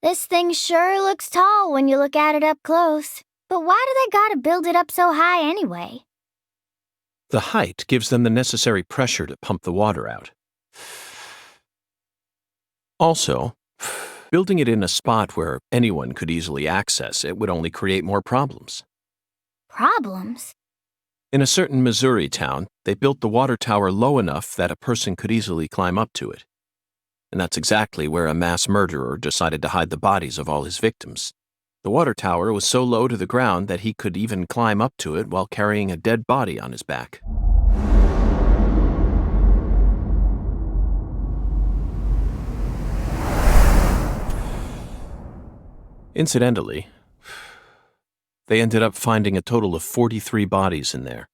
This thing sure looks tall when you look at it up close. But why do they gotta build it up so high anyway? The height gives them the necessary pressure to pump the water out. Also, building it in a spot where anyone could easily access it would only create more problems. Problems? In a certain Missouri town, they built the water tower low enough that a person could easily climb up to it. And that's exactly where a mass murderer decided to hide the bodies of all his victims. The water tower was so low to the ground that he could even climb up to it while carrying a dead body on his back. Incidentally, they ended up finding a total of 43 bodies in there.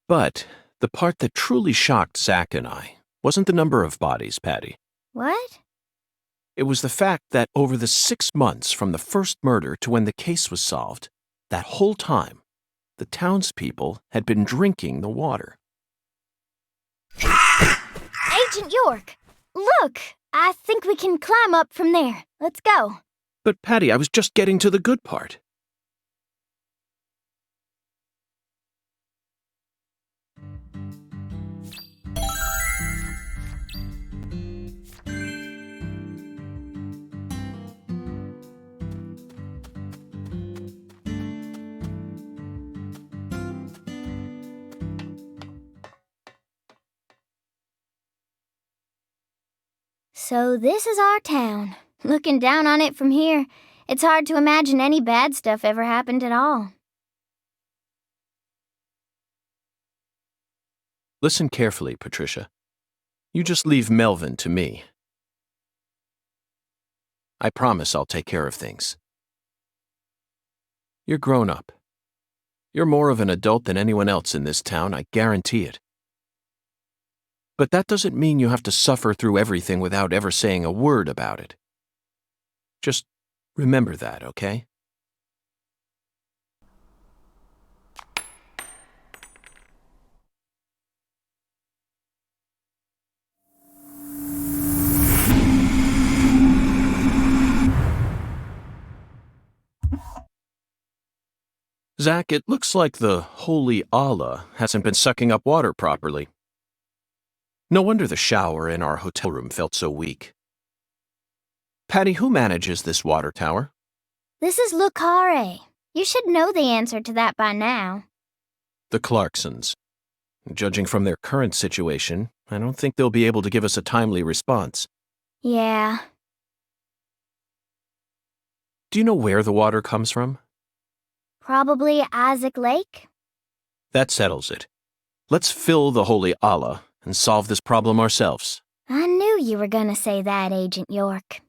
But the part that truly shocked Zach and I wasn't the number of bodies, Patty. What? It was the fact that over the 6 months from the first murder to when the case was solved, that whole time, the townspeople had been drinking the water. Agent York! Look! I think we can climb up from there. Let's go. But Patty, I was just getting to the good part. So this is our town. Looking down on it from here, it's hard to imagine any bad stuff ever happened at all. Listen carefully, Patricia. You just leave Melvin to me. I promise I'll take care of things. You're grown up. You're more of an adult than anyone else in this town, I guarantee it. But that doesn't mean you have to suffer through everything without ever saying a word about it. Just remember that, okay? Zach, it looks like the holy Allah hasn't been sucking up water properly. No wonder the shower in our hotel room felt so weak. Patty, who manages this water tower? This is Lucare. You should know the answer to that by now. The Clarksons. Judging from their current situation, I don't think they'll be able to give us a timely response. Yeah. Do you know where the water comes from? Probably Isaac Lake? That settles it. Let's fill the holy Allah and solve this problem ourselves. I knew you were gonna say that, Agent York.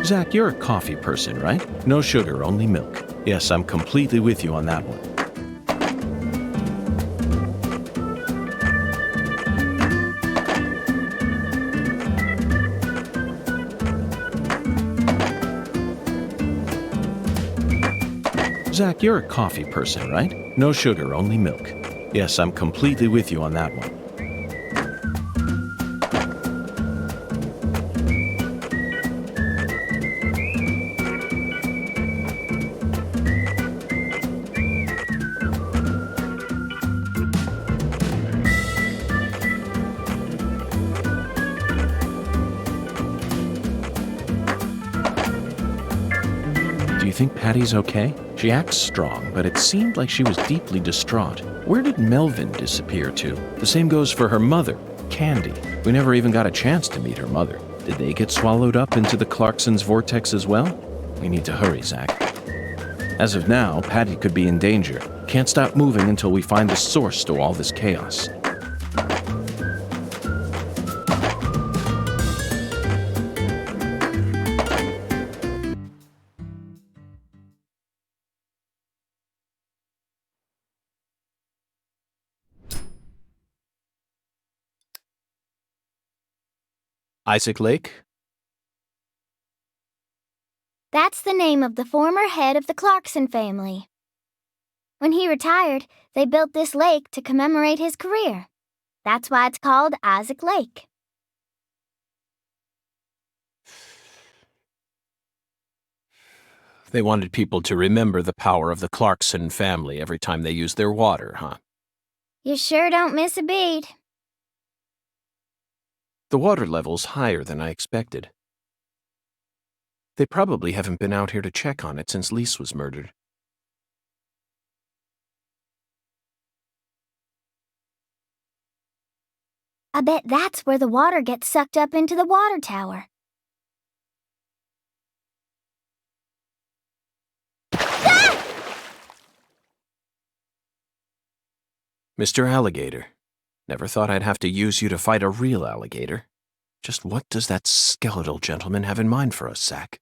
Zach, you're a coffee person, right? No sugar, only milk. Yes, I'm completely with you on that one. Zach, you're a coffee person, right? No sugar, only milk. Yes, I'm completely with you on that one. Do you think Patty's okay? She acts strong, but it seemed like she was deeply distraught. Where did Melvin disappear to? The same goes for her mother, Candy. We never even got a chance to meet her mother. Did they get swallowed up into the Clarksons' vortex as well? We need to hurry, Zach. As of now, Patty could be in danger. Can't stop moving until we find the source to all this chaos. Isaac Lake? That's the name of the former head of the Clarkson family. When he retired, they built this lake to commemorate his career. That's why it's called Isaac Lake. They wanted people to remember the power of the Clarkson family every time they used their water, huh? You sure don't miss a beat. The water level's higher than I expected. They probably haven't been out here to check on it since Lise was murdered. I bet that's where the water gets sucked up into the water tower. Ah! Mr. Alligator, never thought I'd have to use you to fight a real alligator. Just what does that skeletal gentleman have in mind for us, Zack?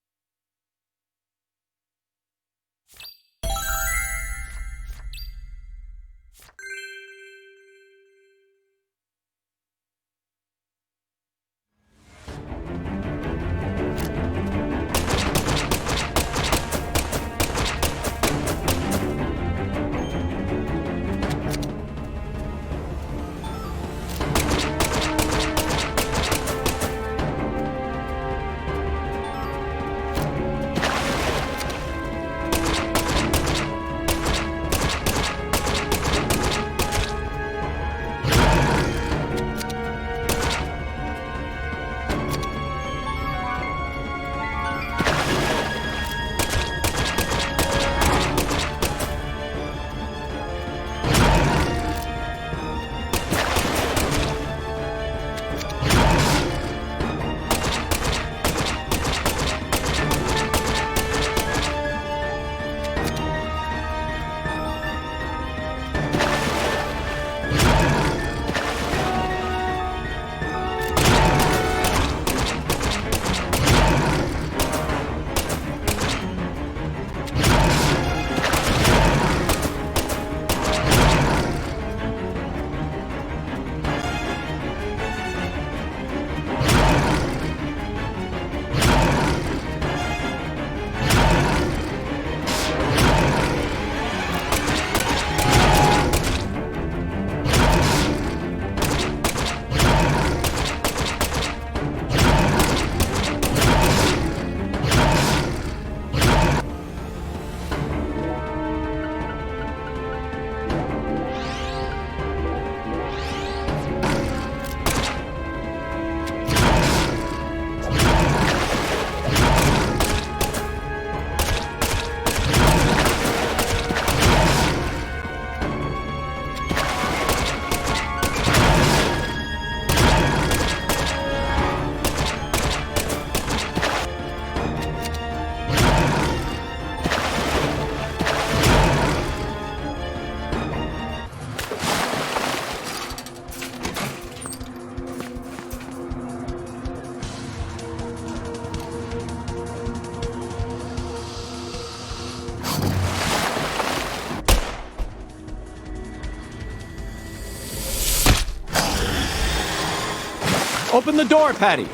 Open the door, Patty!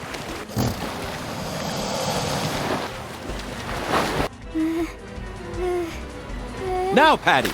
Now, Patty!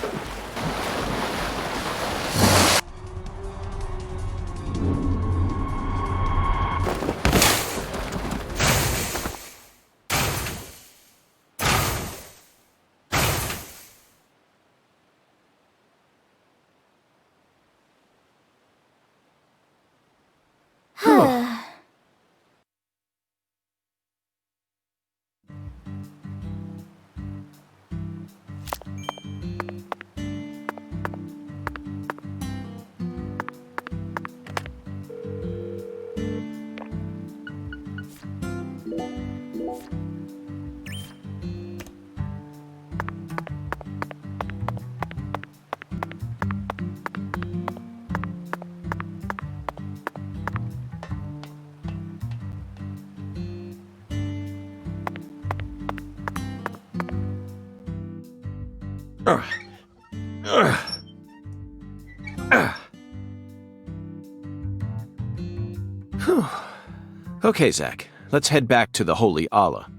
Okay, Zack, let's head back to the Holy Allah.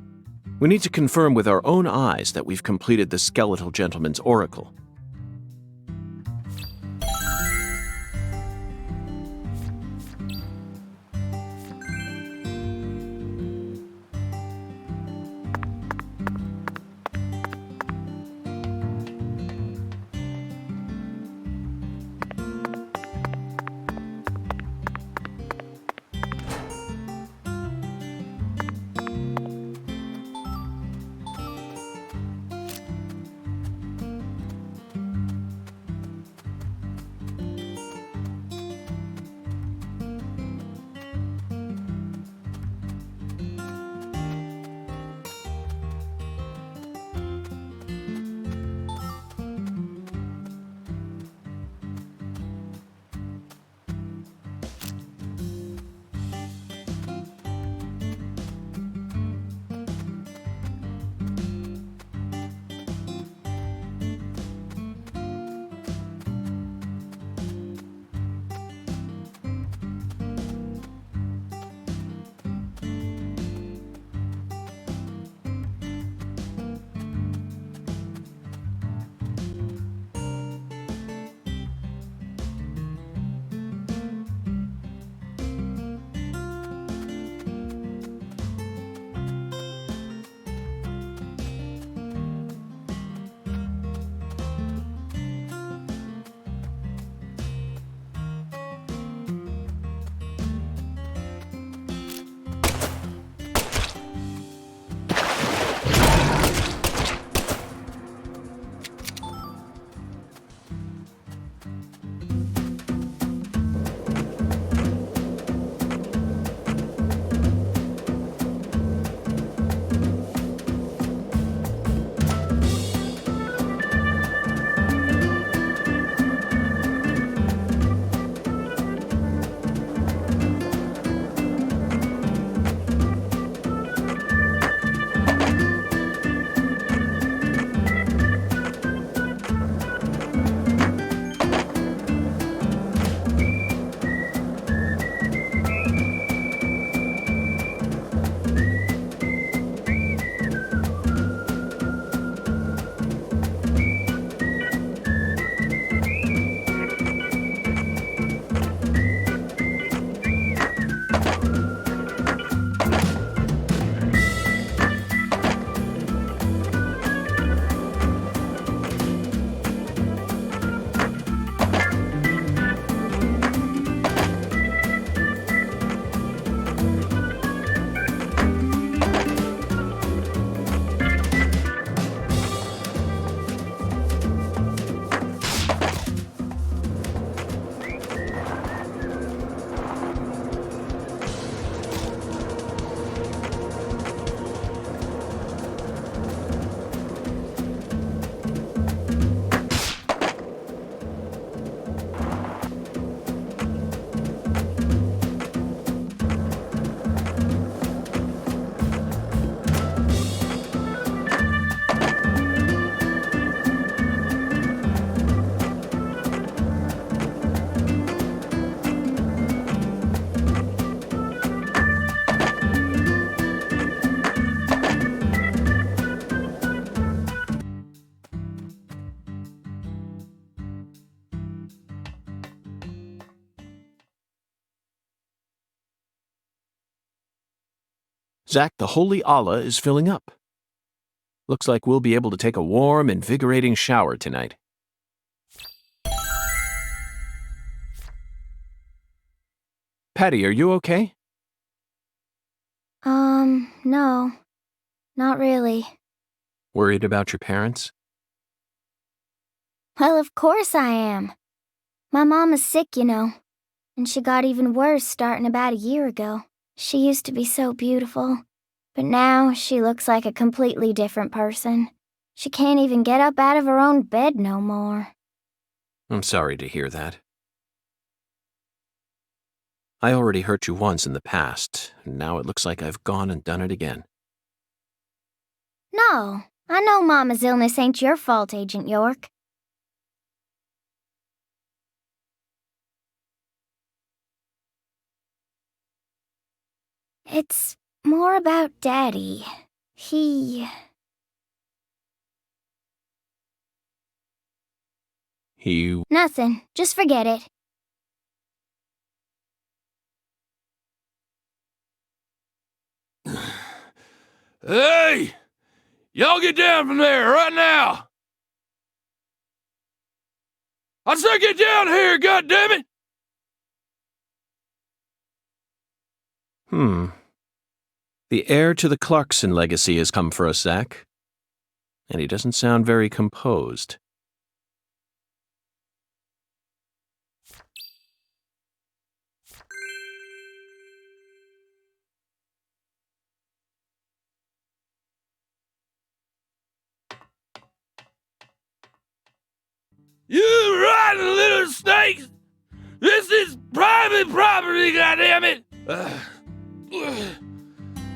We need to confirm with our own eyes that we've completed the skeletal gentleman's oracle. Zach, the holy Allah is filling up. Looks like we'll be able to take a warm, invigorating shower tonight. Patty, are you okay? No. Not really. Worried about your parents? Well, of course I am. My mom is sick, you know. And she got even worse starting about a year ago. She used to be so beautiful. But now she looks like a completely different person. She can't even get up out of her own bed no more. I'm sorry to hear that. I already hurt you once in the past, and now it looks like I've gone and done it again. No, I know Mama's illness ain't your fault, Agent York. It's more about Daddy. He... Nothing. Just forget it. Hey! Y'all get down from there right now! I said get down here, goddammit! The heir to the Clarkson legacy has come for us, Zach. And he doesn't sound very composed. You rotten little snakes! This is private property, goddammit!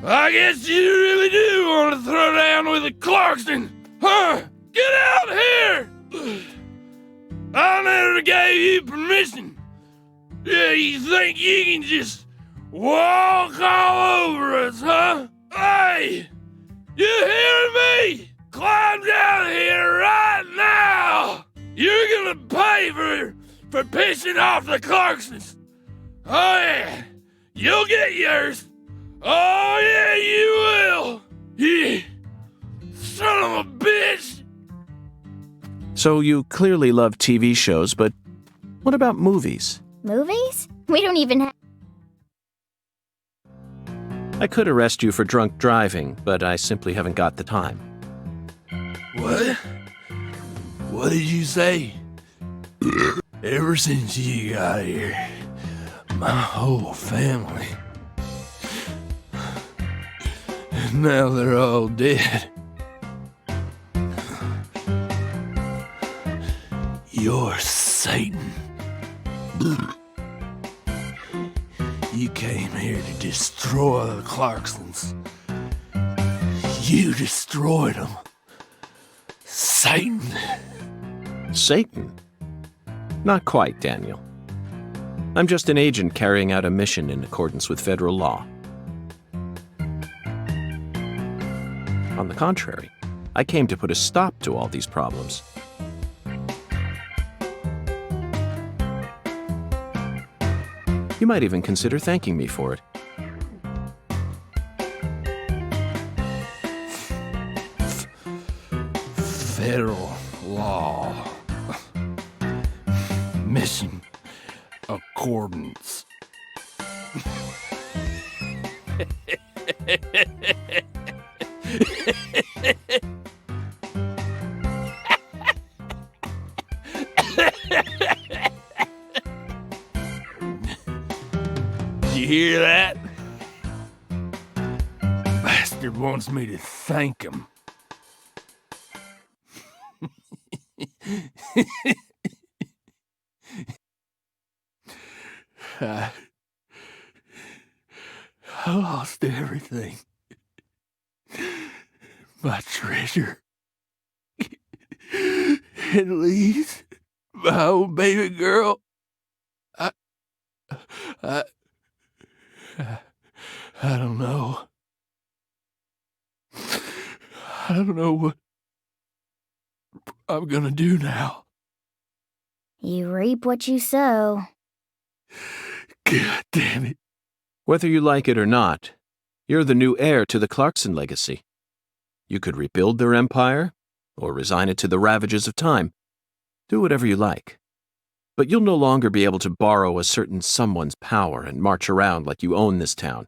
I guess you really do want to throw down with a Clarkson, huh? Get out here! I never gave you permission. Yeah, you think you can just walk all over us, huh? Hey! You hearing me? Climb down here right now! You're gonna pay for pissing off the Clarksons. Oh yeah, you'll get yours. Oh yeah, you will. Yeah. Son of a bitch. So you clearly love TV shows, but what about movies? Movies? We don't even have... I could arrest you for drunk driving, but I simply haven't got the time. What? What did you say? Ever since you got here, my whole family. Now they're all dead. You're Satan. You came here to destroy the Clarksons. You destroyed them. Satan. Satan? Not quite, Daniel. I'm just an agent carrying out a mission in accordance with federal law. On the contrary, I came to put a stop to all these problems. You might even consider thanking me for it. Federal law. Mission accordance. You hear that? Bastard wants me to thank him. I lost everything. My treasure. At least my old baby girl. I don't know. I don't know what I'm gonna do now. You reap what you sow. God damn it. Whether you like it or not, You're the new heir to the Clarkson legacy. You could rebuild their empire, or resign it to the ravages of time. Do whatever you like. But you'll no longer be able to borrow a certain someone's power and march around like you own this town.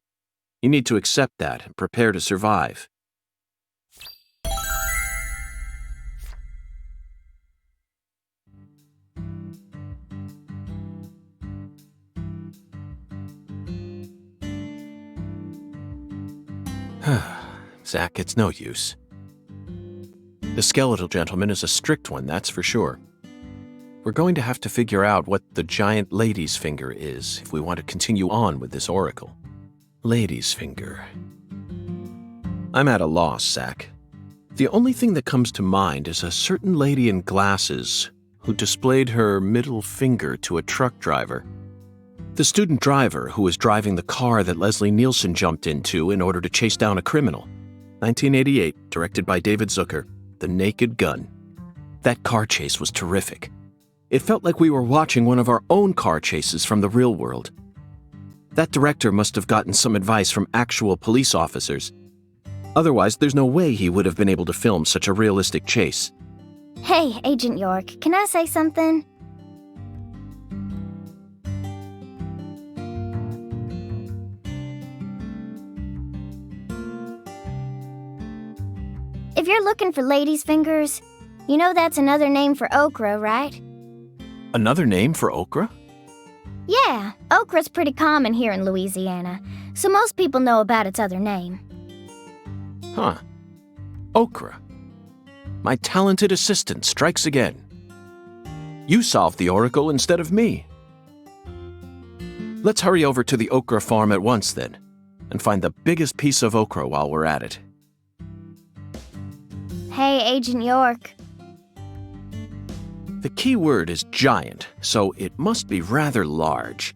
You need to accept that and prepare to survive. Zach, it's no use. The skeletal gentleman is a strict one, that's for sure. We're going to have to figure out what the giant lady's finger is if we want to continue on with this oracle. Lady's finger. I'm at a loss, Zach. The only thing that comes to mind is a certain lady in glasses who displayed her middle finger to a truck driver. The student driver who was driving the car that Leslie Nielsen jumped into in order to chase down a criminal. 1988, directed by David Zucker, The Naked Gun. That car chase was terrific. It felt like we were watching one of our own car chases from the real world. That director must have gotten some advice from actual police officers. Otherwise, there's no way he would have been able to film such a realistic chase. Hey, Agent York, can I say something? If you're looking for ladies' fingers, you know that's another name for okra, right? Another name for okra? Yeah, okra's pretty common here in Louisiana, so most people know about its other name. Huh. Okra. My talented assistant strikes again. You solved the oracle instead of me. Let's hurry over to the okra farm at once, then, and find the biggest piece of okra while we're at it. Hey, Agent York. The key word is giant, so it must be rather large.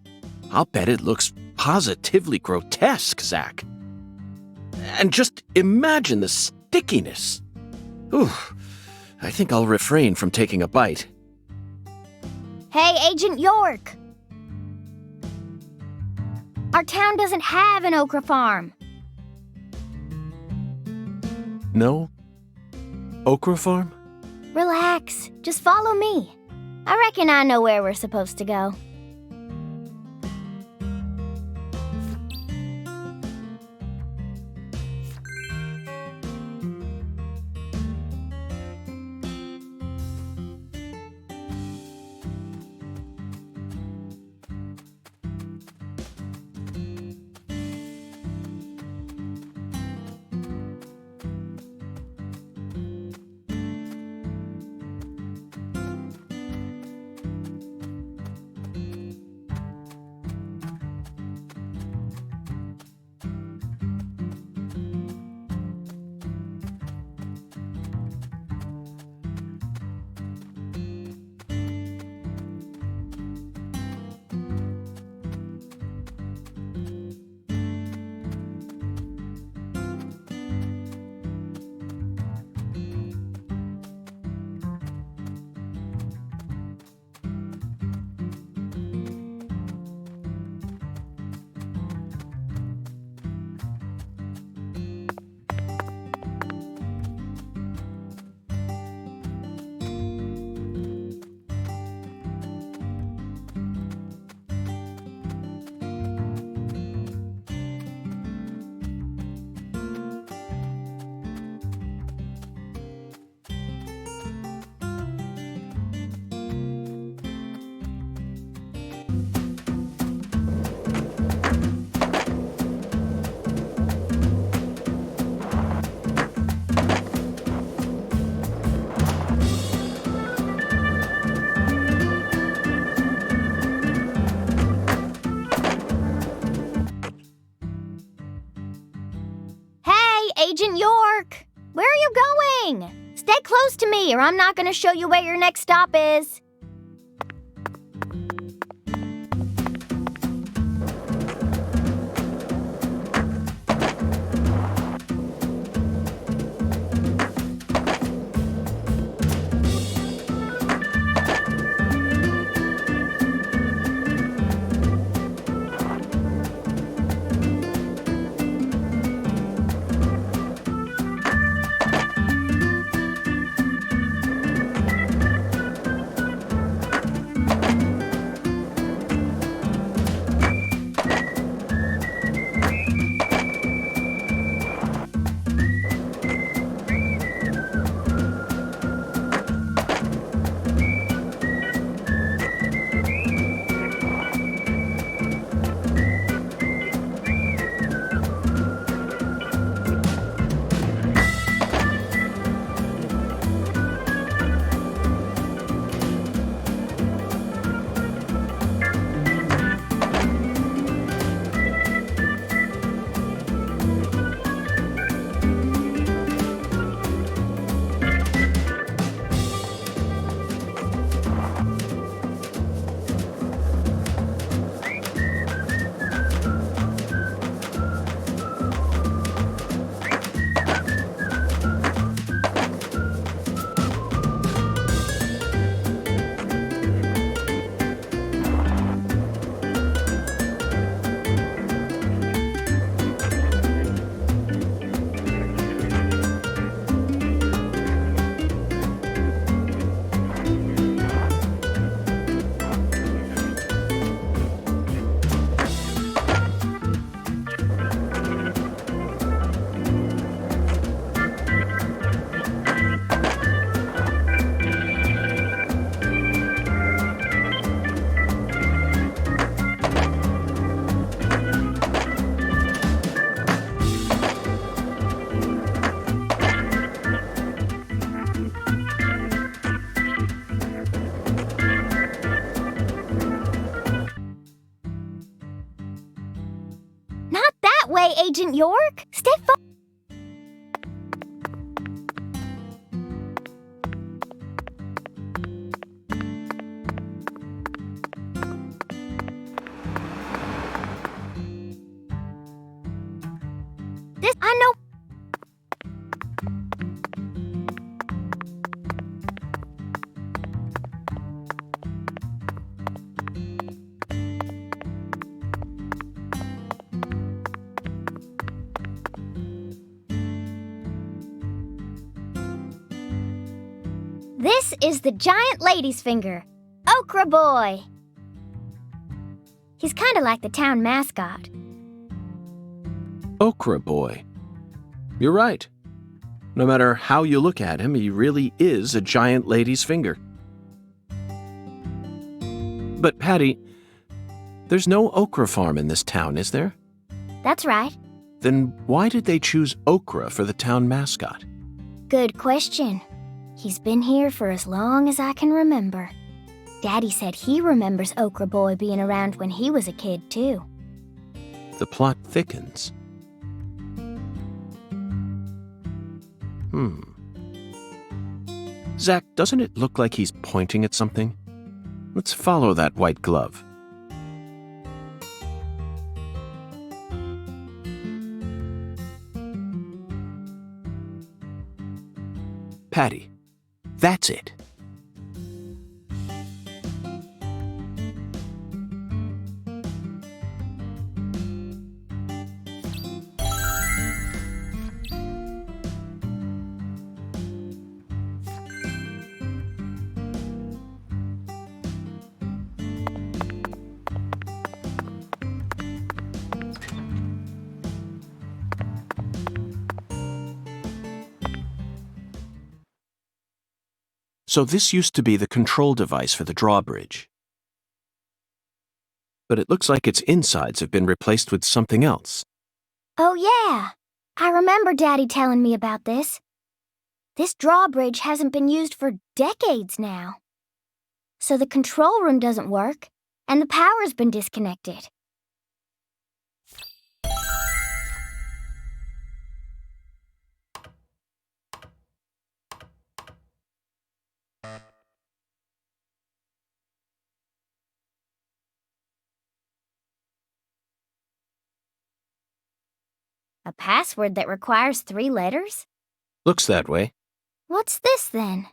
I'll bet it looks positively grotesque, Zach. And just imagine the stickiness. Ooh, I think I'll refrain from taking a bite. Hey, Agent York! Our town doesn't have an okra farm. No? Okra farm? Relax, just follow me. I reckon I know where we're supposed to go. Agent York! Where are you going? Stay close to me or I'm not going to show you where your next stop is. way, Agent York. Stay far. I know. This is the giant lady's finger, Okra Boy. He's kind of like the town mascot. Okra Boy. You're right. No matter how you look at him, he really is a giant lady's finger. But Patty, there's no okra farm in this town, is there? That's right. Then why did they choose okra for the town mascot? Good question. He's been here for as long as I can remember. Daddy said he remembers Okra Boy being around when he was a kid, too. The plot thickens. Zach, doesn't it look like he's pointing at something? Let's follow that white glove. Patty, that's it. So this used to be the control device for the drawbridge. But it looks like its insides have been replaced with something else. Oh, yeah. I remember Daddy telling me about this. This drawbridge hasn't been used for decades now. So the control room doesn't work, and the power's been disconnected. A password that requires 3 letters? Looks that way. What's this, then?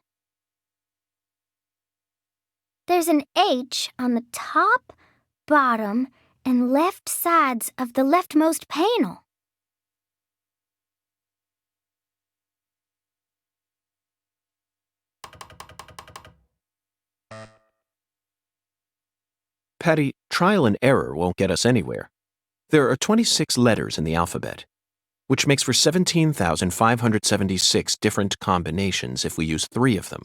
There's an H on the top, bottom, and left sides of the leftmost panel. Patty, trial and error won't get us anywhere. There are 26 letters in the alphabet, which makes for 17,576 different combinations if we use 3 of them.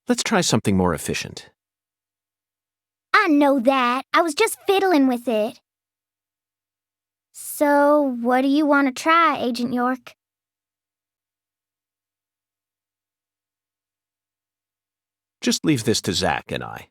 Let's try something more efficient. I know that. I was just fiddling with it. So, what do you want to try, Agent York? Just leave this to Zach and I.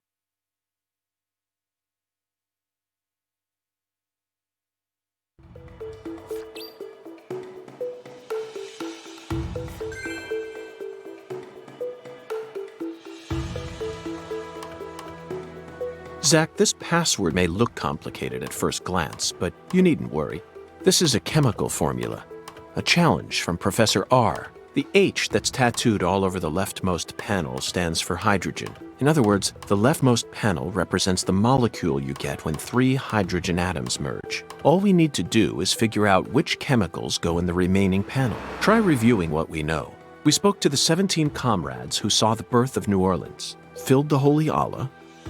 Zach, this password may look complicated at first glance, but you needn't worry. This is a chemical formula, a challenge from Professor R. The H that's tattooed all over the leftmost panel stands for hydrogen. In other words, the leftmost panel represents the molecule you get when 3 hydrogen atoms merge. All we need to do is figure out which chemicals go in the remaining panel. Try reviewing what we know. We spoke to the 17 comrades who saw the birth of New Orleans, filled the Holy Allah,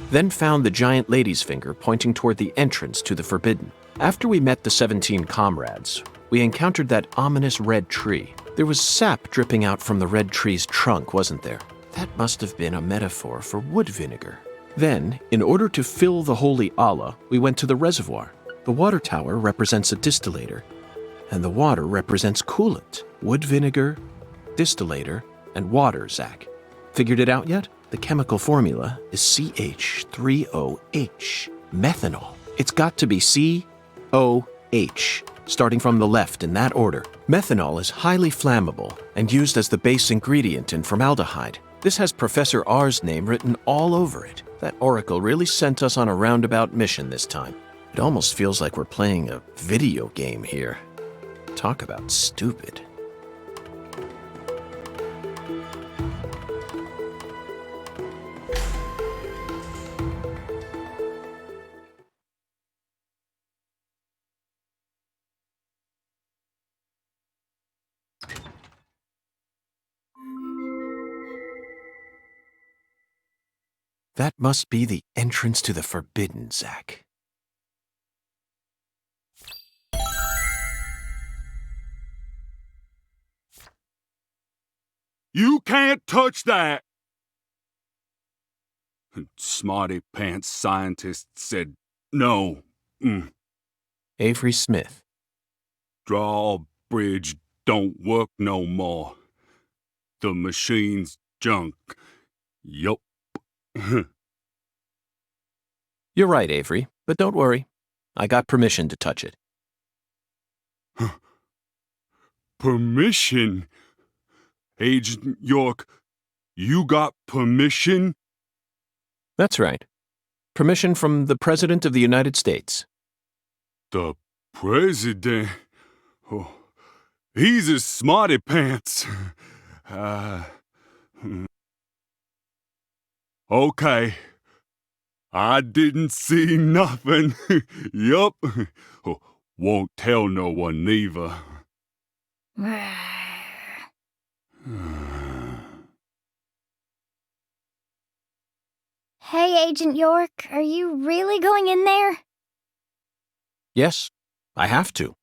then found the giant lady's finger pointing toward the entrance to the Forbidden. After we met the 17 comrades, we encountered that ominous red tree. There was sap dripping out from the red tree's trunk, wasn't there? That must have been a metaphor for wood vinegar. Then, in order to fill the Holy Allah, we went to the reservoir. The water tower represents a distillator, and the water represents coolant. Wood vinegar, distillator, and water, Zach. Figured it out yet? The chemical formula is CH3OH, methanol. It's got to be COH. starting from the left in that order. Methanol is highly flammable and used as the base ingredient in formaldehyde. This has Professor R's name written all over it. That oracle really sent us on a roundabout mission this time. It almost feels like we're playing a video game here. Talk about stupid. That must be the entrance to the Forbidden, Zach. You can't touch that! Smarty pants scientist said no. Avery Smith. Drawbridge don't work no more. The machine's junk. Yup. You're right, Avery, but don't worry. I got permission to touch it. Permission? Agent York, you got permission? That's right. Permission from the President of the United States. The President? Oh, he's a smarty pants. Okay. I didn't see nothing. Yup. Won't tell no one neither. Hey, Agent York, are you really going in there? Yes, I have to,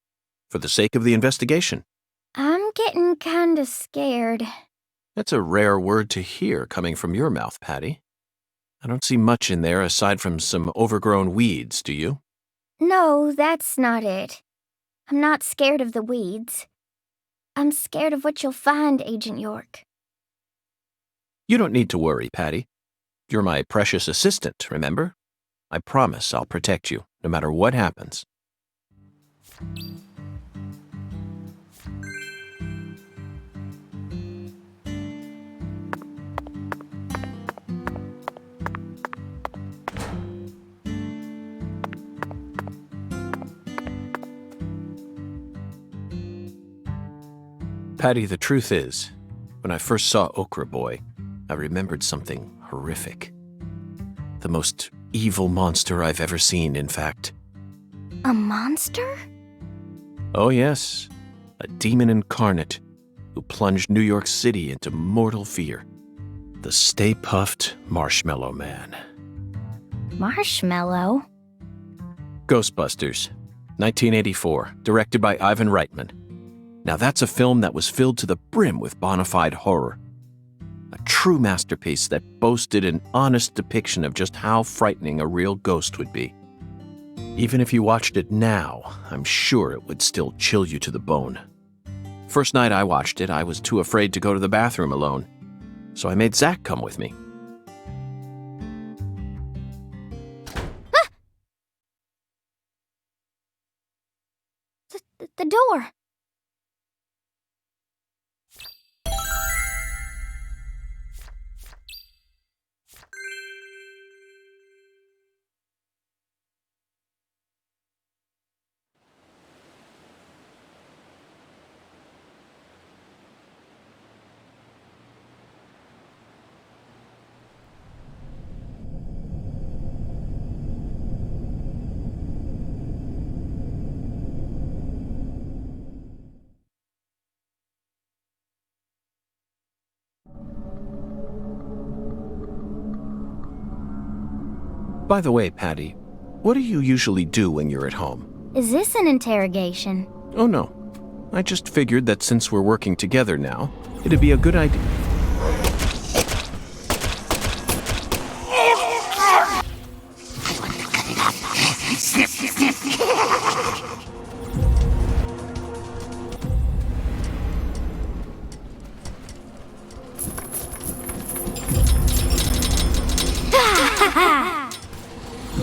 for the sake of the investigation. I'm getting kinda scared. That's a rare word to hear coming from your mouth, Patty. I don't see much in there aside from some overgrown weeds, do you? No, that's not it. I'm not scared of the weeds. I'm scared of what you'll find, Agent York. You don't need to worry, Patty. You're my precious assistant, remember? I promise I'll protect you, no matter what happens. Patty, the truth is, when I first saw Okra Boy, I remembered something horrific. The most evil monster I've ever seen, in fact. A monster? Oh yes, a demon incarnate who plunged New York City into mortal fear. The Stay Puft Marshmallow Man. Marshmallow? Ghostbusters, 1984, directed by Ivan Reitman. Now that's a film that was filled to the brim with bona fide horror. A true masterpiece that boasted an honest depiction of just how frightening a real ghost would be. Even if you watched it now, I'm sure it would still chill you to the bone. First night I watched it, I was too afraid to go to the bathroom alone, so I made Zach come with me. The door. By the way, Patty, what do you usually do when you're at home? Is this an interrogation? Oh no, I just figured that since we're working together now, it'd be a good idea.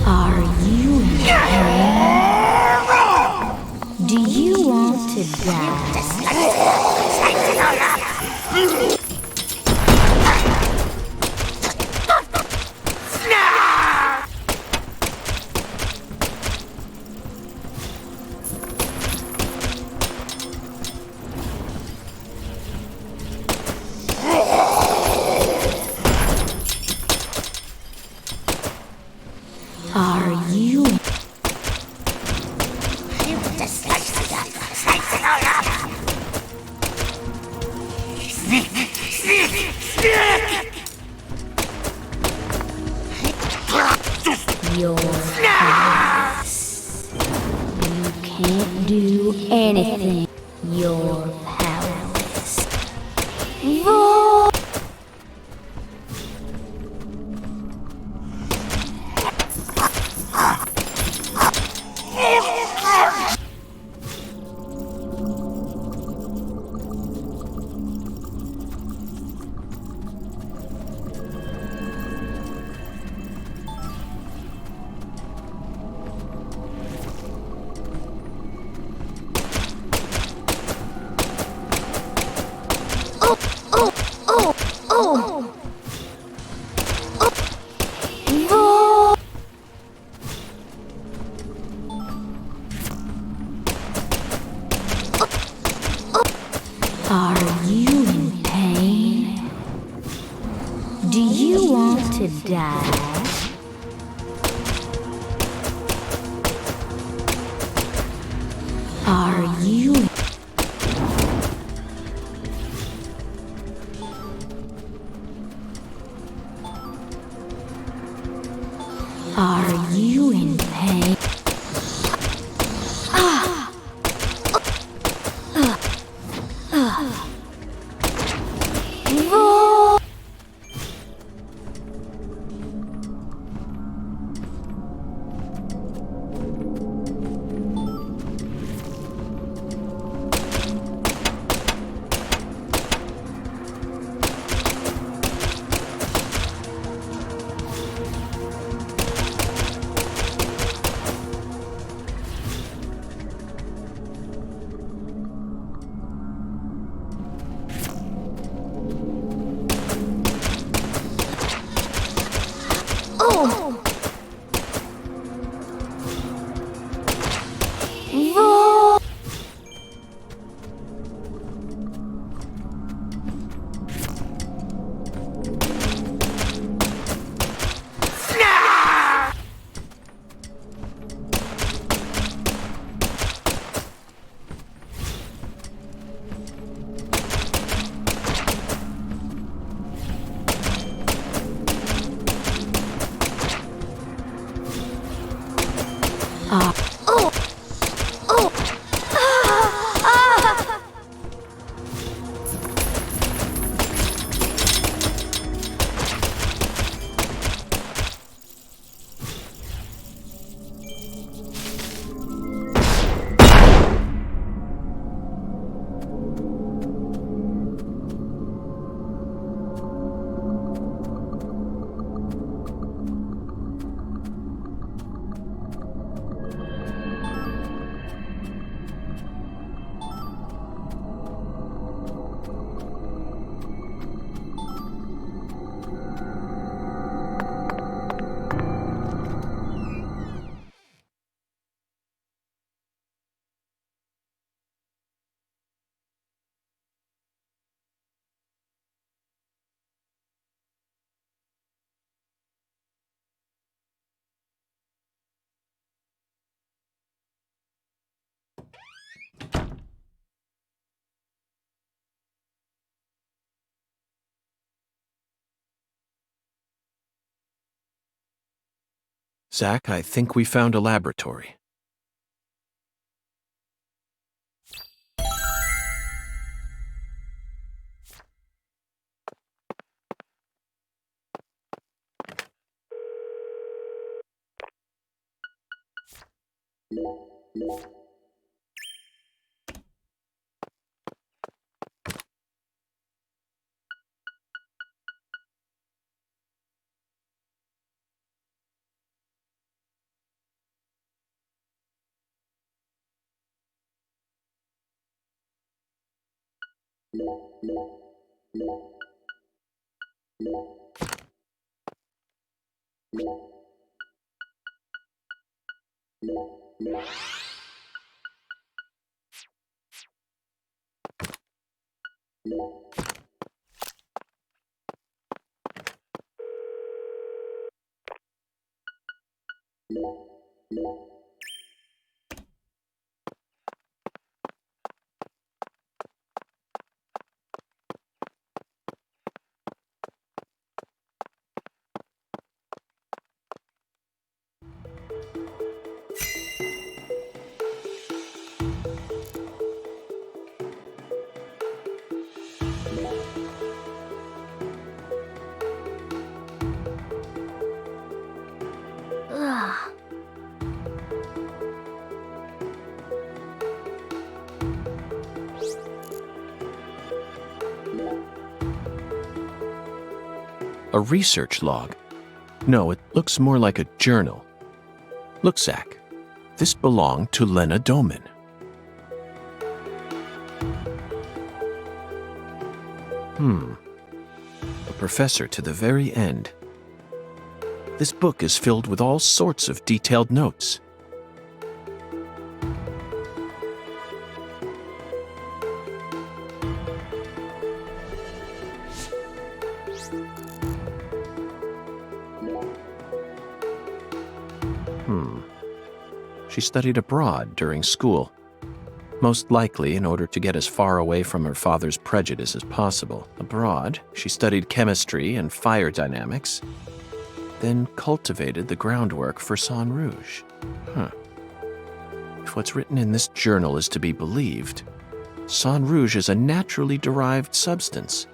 Are you in pain? Do you Are you? Your house. You can't do anything. You're powerless. Are you in pain? Do you want to die? Are you? Are you in pain? Zach, I think we found a laboratory. Ugh. A research log. No, it looks more like a journal. Look, Zach. This belonged to Lena Doman. A professor to the very end. This book is filled with all sorts of detailed notes. She studied abroad during school, most likely in order to get as far away from her father's prejudice as possible. Abroad, she studied chemistry and fire dynamics, then cultivated the groundwork for Sang Rouge. If what's written in this journal is to be believed, Sang Rouge is a naturally derived substance.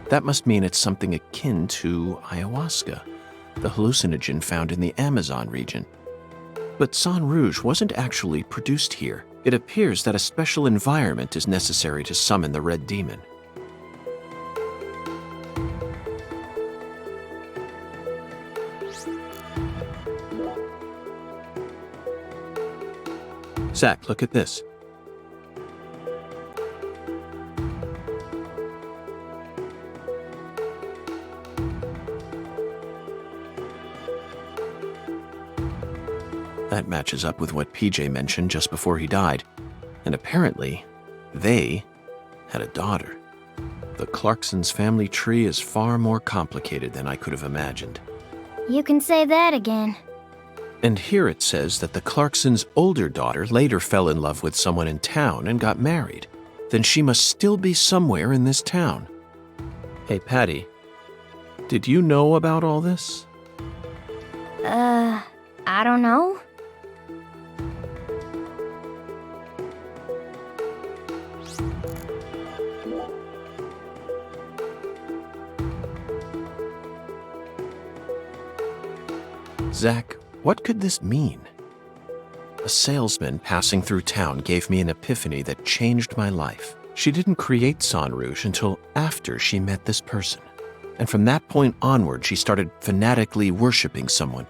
That must mean it's something akin to ayahuasca, the hallucinogen found in the Amazon region. But Sang Rouge wasn't actually produced here. It appears that a special environment is necessary to summon the red demon. Zach, look at this. That matches up with what PJ mentioned just before he died. And apparently, they had a daughter. The Clarksons' family tree is far more complicated than I could have imagined. You can say that again. And here it says that the Clarksons' older daughter later fell in love with someone in town and got married. Then she must still be somewhere in this town. Hey, Patty, did you know about all this? I don't know. Zach, what could this mean? A salesman passing through town gave me an epiphany that changed my life. She didn't create Sang Rouge until after she met this person. And from that point onward, she started fanatically worshiping someone.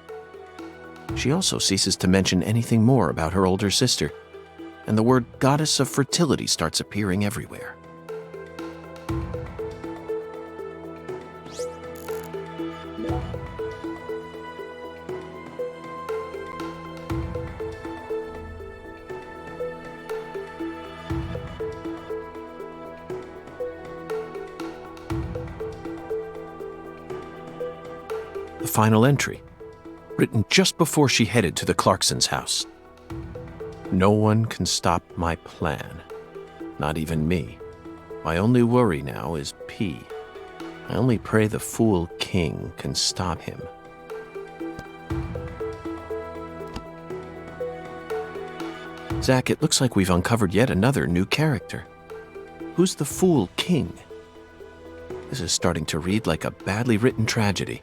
She also ceases to mention anything more about her older sister, and the word goddess of fertility starts appearing everywhere. The final entry, written just before she headed to the Clarksons' house. No one can stop my plan, not even me. My only worry now is P. I only pray the Fool King can stop him. Zach, it looks like we've uncovered yet another new character. Who's the Fool King? This is starting to read like a badly written tragedy.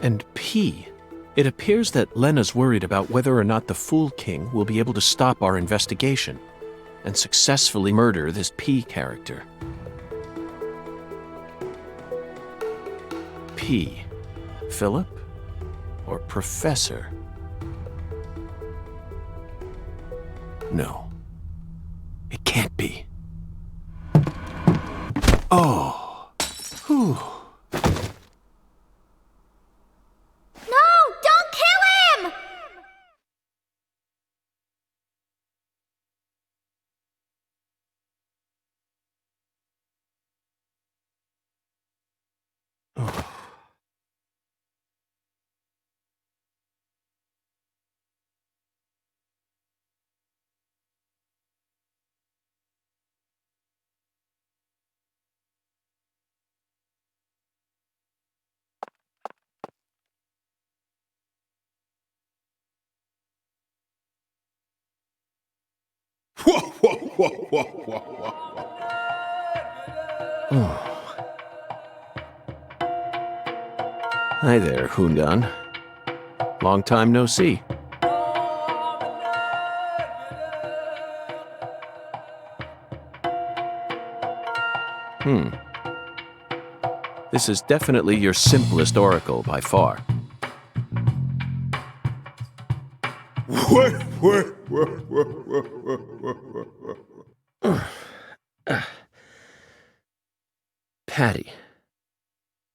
And P. It appears that Lena's worried about whether or not the Fool King will be able to stop our investigation and successfully murder this P character. P. Philip? Or Professor? No. It can't be. Whoa, whoa, whoa, whoa, whoa, whoa. Hi there, Hundan. Long time no see. This is definitely your simplest oracle by far. Patty.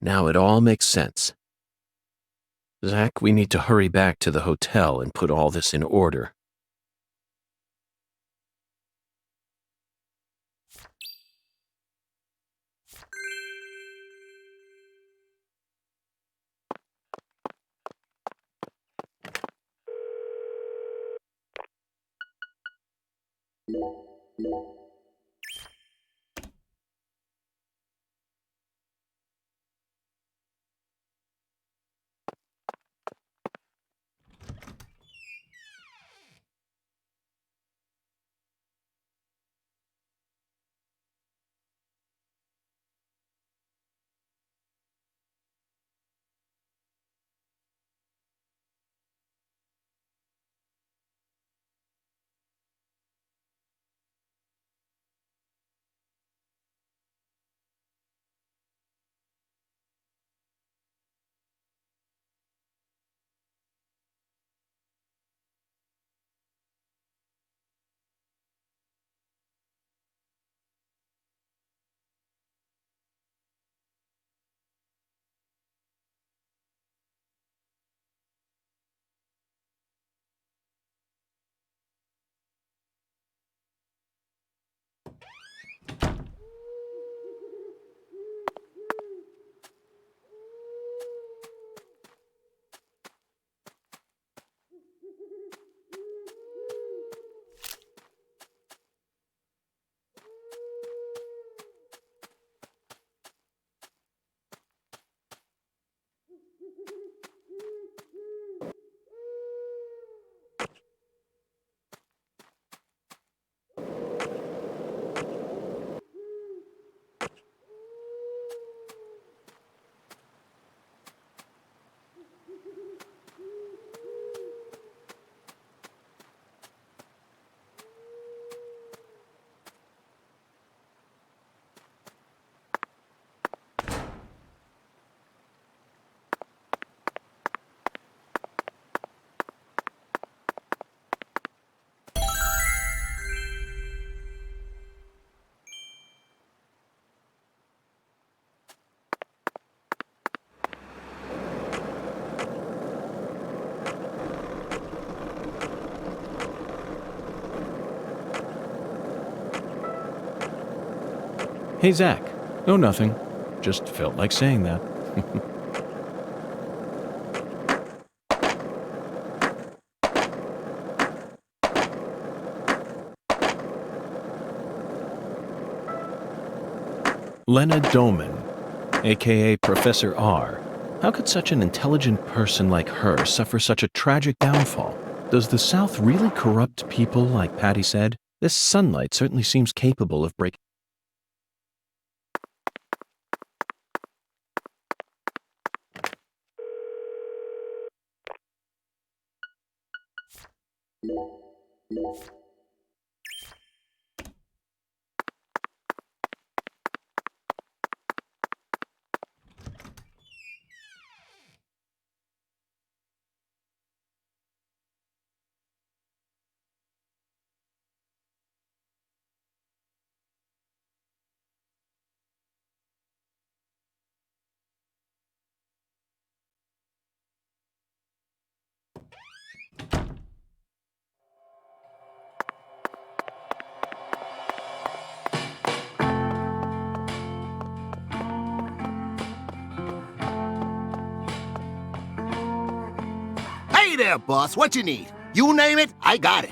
Now it all makes sense. Zach, we need to hurry back to the hotel and put all this in order. Hey, Zach. Oh, nothing. Just felt like saying that. Lena Doman, aka Professor R. How could such an intelligent person like her suffer such a tragic downfall? Does the South really corrupt people like Patty said? This sunlight certainly seems capable of breaking. Hey there, boss. What you need? You name it, I got it.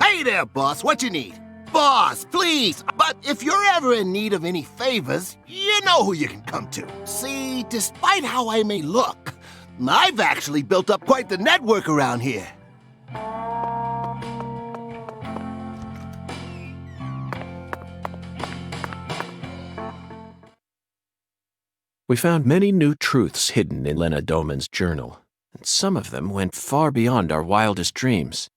Hey there, boss. What you need? Boss, please. But if you're ever in need of any favors, you know who you can come to. See, despite how I may look, I've actually built up quite the network around here. We found many new truths hidden in Lena Doman's journal, and some of them went far beyond our wildest dreams.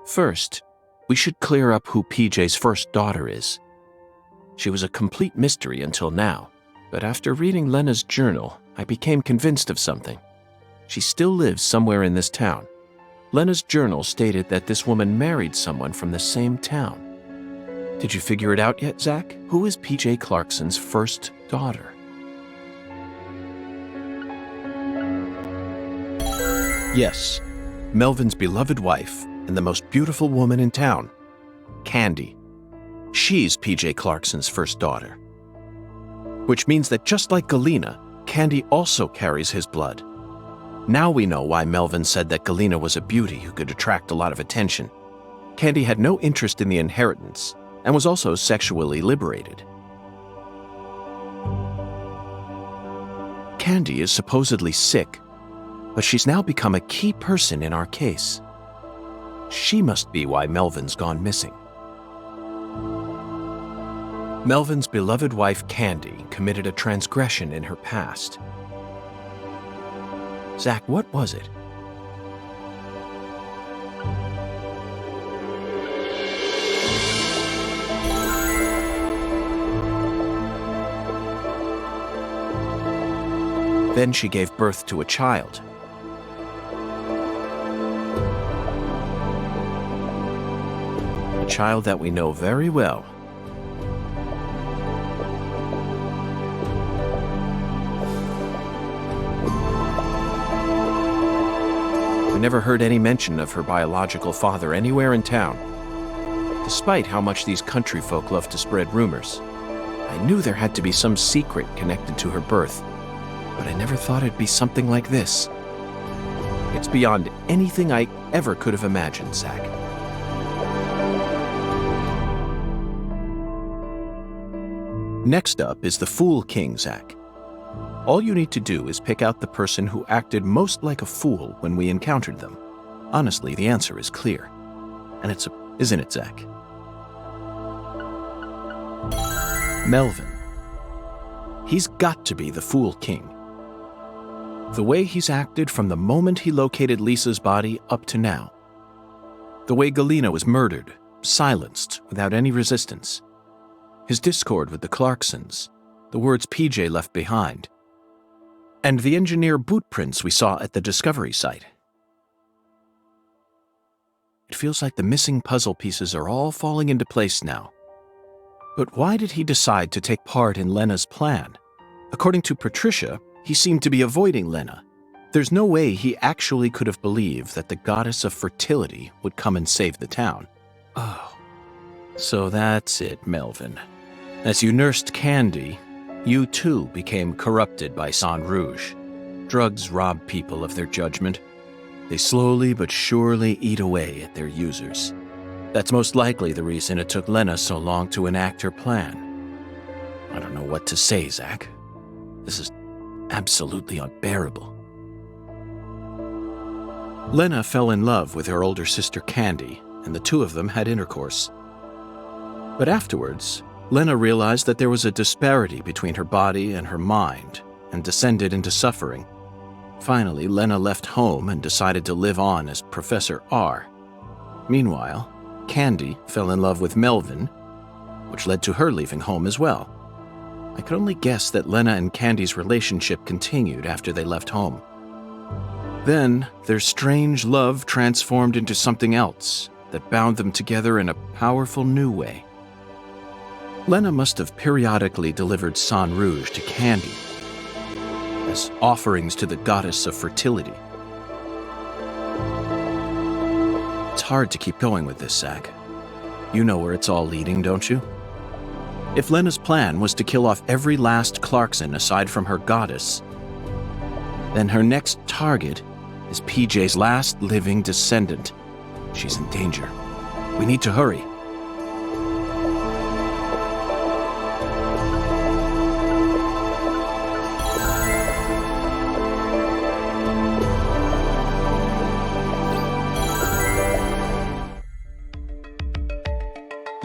First, we should clear up who PJ's first daughter is. She was a complete mystery until now, but after reading Lena's journal, I became convinced of something. She still lives somewhere in this town. Lena's journal stated that this woman married someone from the same town. Did you figure it out yet, Zach? Who is PJ Clarkson's first daughter? Yes, Melvin's beloved wife and the most beautiful woman in town, Candy. She's PJ Clarkson's first daughter. Which means that just like Galena, Candy also carries his blood. Now we know why Melvin said that Galena was a beauty who could attract a lot of attention. Candy had no interest in the inheritance and was also sexually liberated. Candy is supposedly sick, but she's now become a key person in our case. She must be why Melvin's gone missing. Melvin's beloved wife, Candy, committed a transgression in her past. Zach, what was it? Then she gave birth to a child. A child that we know very well. We never heard any mention of her biological father anywhere in town, despite how much these country folk love to spread rumors. I knew there had to be some secret connected to her birth, but I never thought it'd be something like this. It's beyond anything I ever could have imagined, Zach. Next up is the Fool King, Zach. All you need to do is pick out the person who acted most like a fool when we encountered them. Honestly, the answer is clear. And isn't it, Zach? Melvin. He's got to be the Fool King. The way he's acted from the moment he located Lisa's body up to now. The way Galena was murdered, silenced, without any resistance. His discord with the Clarksons, the words PJ left behind, and the engineer boot prints we saw at the discovery site. It feels like the missing puzzle pieces are all falling into place now. But why did he decide to take part in Lena's plan? According to Patricia, he seemed to be avoiding Lena. There's no way he actually could have believed that the goddess of fertility would come and save the town. Oh, so that's it, Melvin. As you nursed Candy, you too became corrupted by Sang Rouge. Drugs rob people of their judgment. They slowly but surely eat away at their users. That's most likely the reason it took Lena so long to enact her plan. I don't know what to say, Zach. This is absolutely unbearable. Lena fell in love with her older sister Candy, and the two of them had intercourse. But afterwards, Lena realized that there was a disparity between her body and her mind, and descended into suffering. Finally, Lena left home and decided to live on as Professor R. Meanwhile, Candy fell in love with Melvin, which led to her leaving home as well. I could only guess that Lena and Candy's relationship continued after they left home. Then, their strange love transformed into something else that bound them together in a powerful new way. Lena must have periodically delivered Sang Rouge to Candy as offerings to the goddess of fertility. It's hard to keep going with this, Zach. You know where it's all leading, don't you? If Lena's plan was to kill off every last Clarkson aside from her goddess, then her next target is PJ's last living descendant. She's in danger. We need to hurry.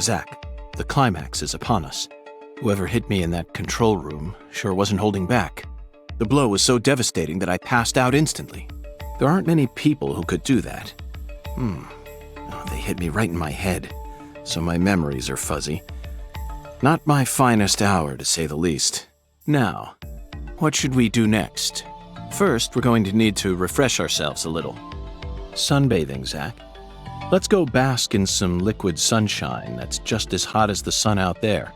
Zach, the climax is upon us. Whoever hit me in that control room sure wasn't holding back. The blow was so devastating that I passed out instantly. There aren't many people who could do that. Oh, they hit me right in my head, so my memories are fuzzy. Not my finest hour, to say the least. Now, what should we do next? First, we're going to need to refresh ourselves a little. Sunbathing, Zach. Let's go bask in some liquid sunshine that's just as hot as the sun out there.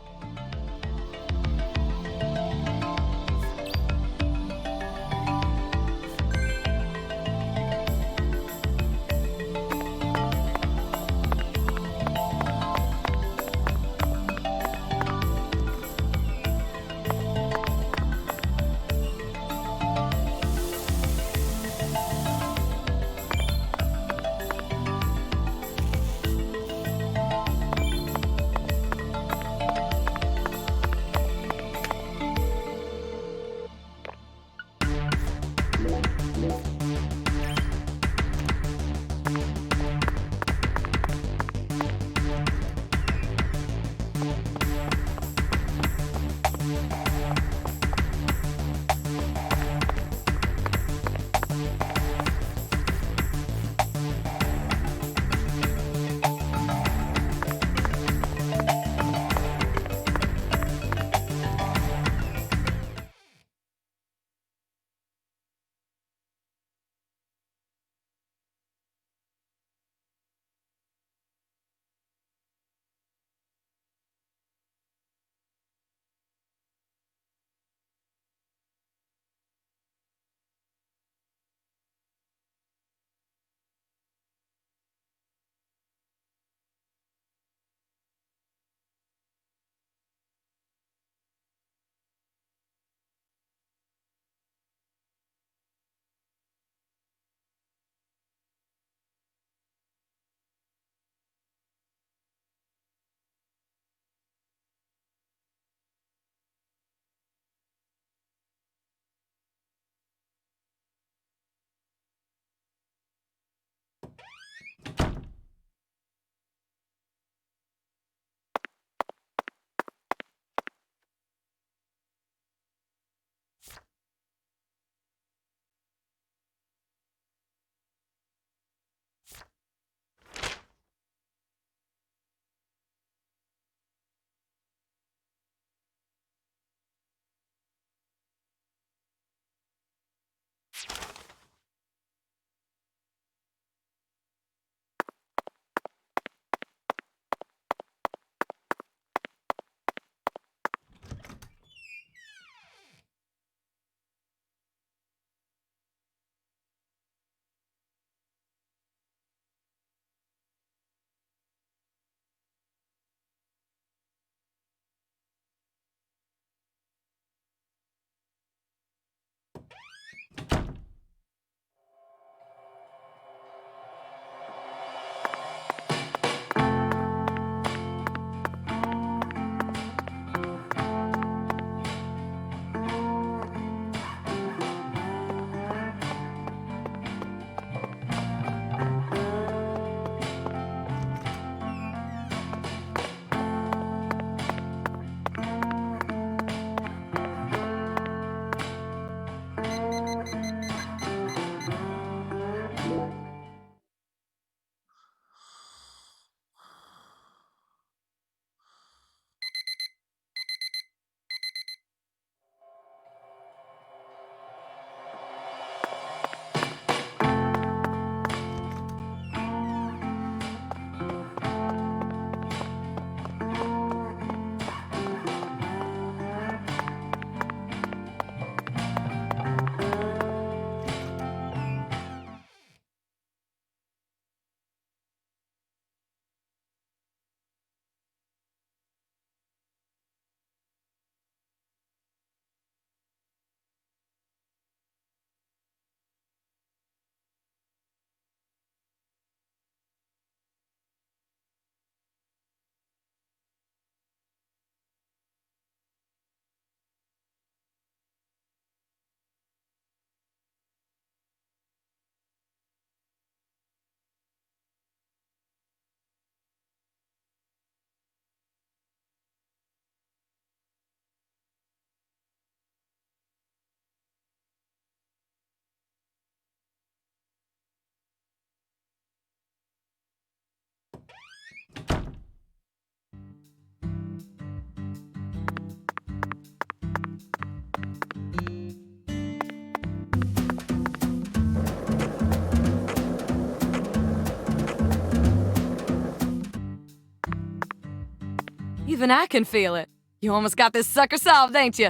Even I can feel it. You almost got this sucker solved, ain't you?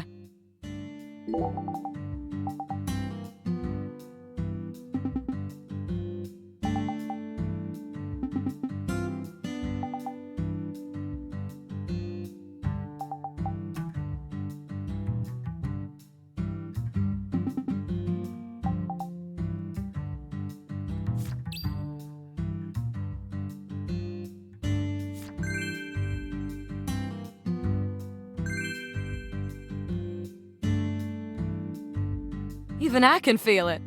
Even I can feel it.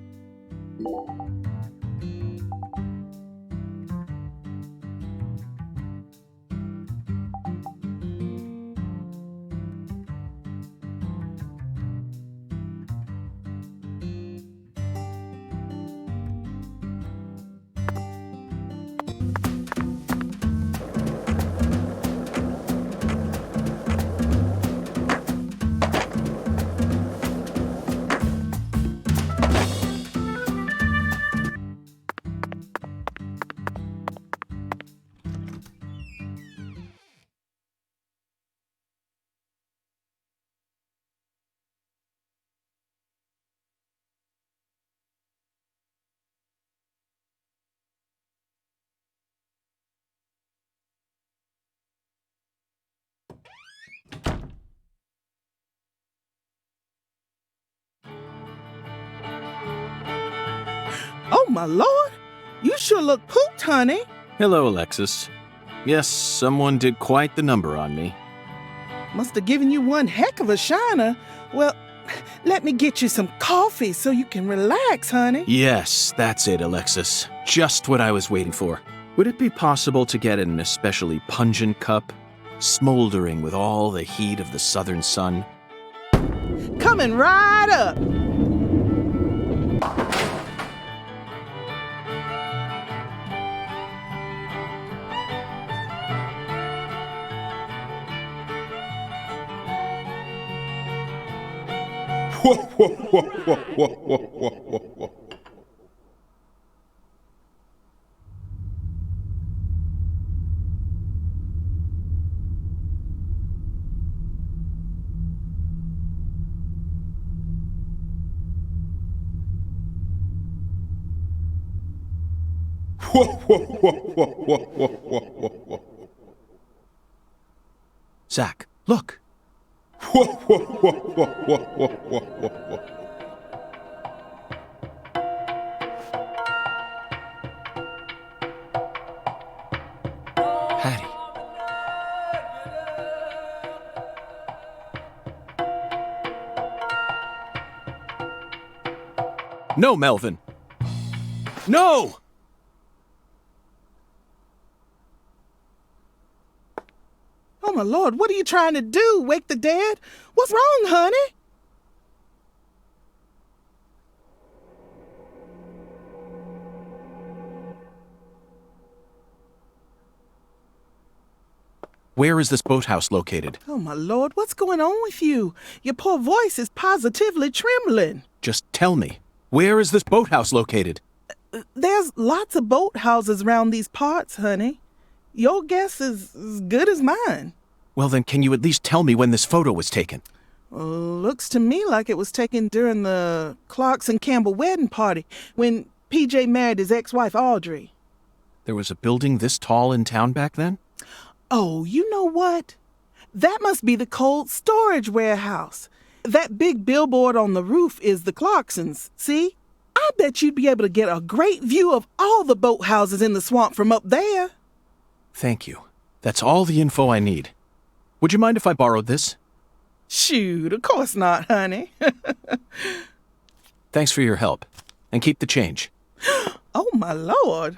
Oh, my lord! You sure look pooped, honey. Hello, Alexis. Yes, someone did quite the number on me. Must have given you one heck of a shiner. Well, let me get you some coffee so you can relax, honey. Yes, that's it, Alexis. Just what I was waiting for. Would it be possible to get an especially pungent cup, smoldering with all the heat of the southern sun? Coming right up. Zach, look. Hattie. No, Melvin. No! Oh, my lord, what are you trying to do? Wake the dead? What's wrong, honey? Where is this boathouse located? Oh, my lord, what's going on with you? Your poor voice is positively trembling. Just tell me. Where is this boathouse located? There's lots of boathouses around these parts, honey. Your guess is as good as mine. Well, then can you at least tell me when this photo was taken? Looks to me like it was taken during the Clarkson Campbell wedding party when PJ married his ex-wife Audrey. There was a building this tall in town back then? Oh, you know what? That must be the cold storage warehouse. That big billboard on the roof is the Clarksons, see? I bet you'd be able to get a great view of all the boathouses in the swamp from up there. Thank you. That's all the info I need. Would you mind if I borrowed this? Shoot, of course not, honey. Thanks for your help. And keep the change. Oh, my lord.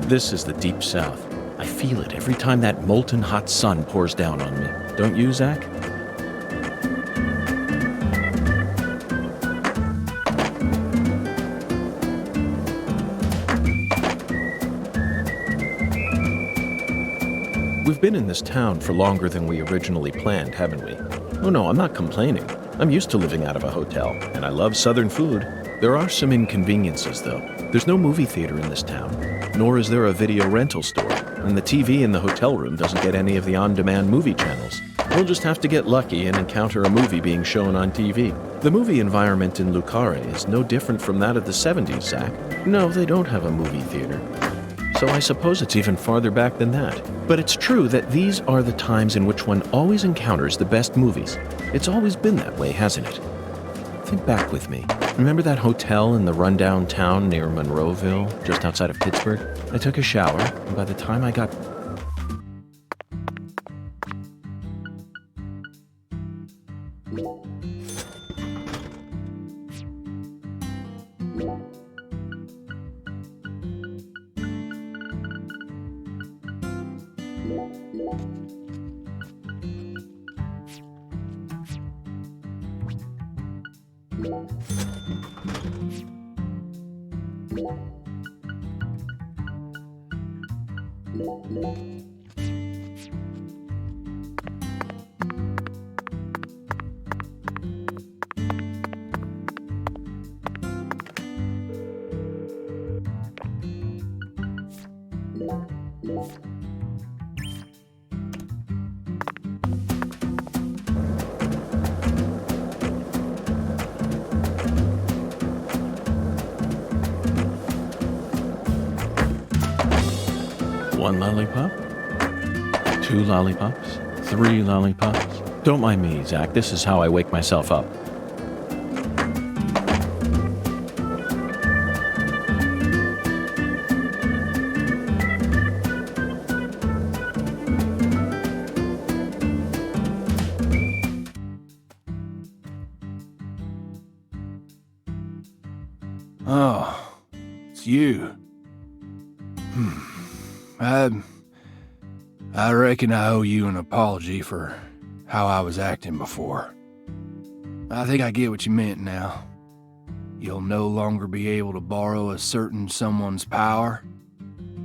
This is the deep south. I feel it every time that molten hot sun pours down on me. Don't you, Zach? We've been in this town for longer than we originally planned, haven't we? Oh no, I'm not complaining. I'm used to living out of a hotel, and I love southern food. There are some inconveniences, though. There's no movie theater in this town, nor is there a video rental store, and the TV in the hotel room doesn't get any of the on-demand movie channels. We'll just have to get lucky and encounter a movie being shown on TV. The movie environment in Lucare is no different from that of the 70s, Zach. No, they don't have a movie theater. So I suppose it's even farther back than that. But it's true that these are the times in which one always encounters the best movies. It's always been that way, hasn't it? Think back with me. Remember that hotel in the rundown town near Monroeville, just outside of Pittsburgh? I took a shower, and by the time I got... One lollipop? 2 lollipops? 3 lollipops? Don't mind me, Zach. This is how I wake myself up. Oh, it's you. I reckon I owe you an apology for how I was acting before. I think I get what you meant now. You'll no longer be able to borrow a certain someone's power.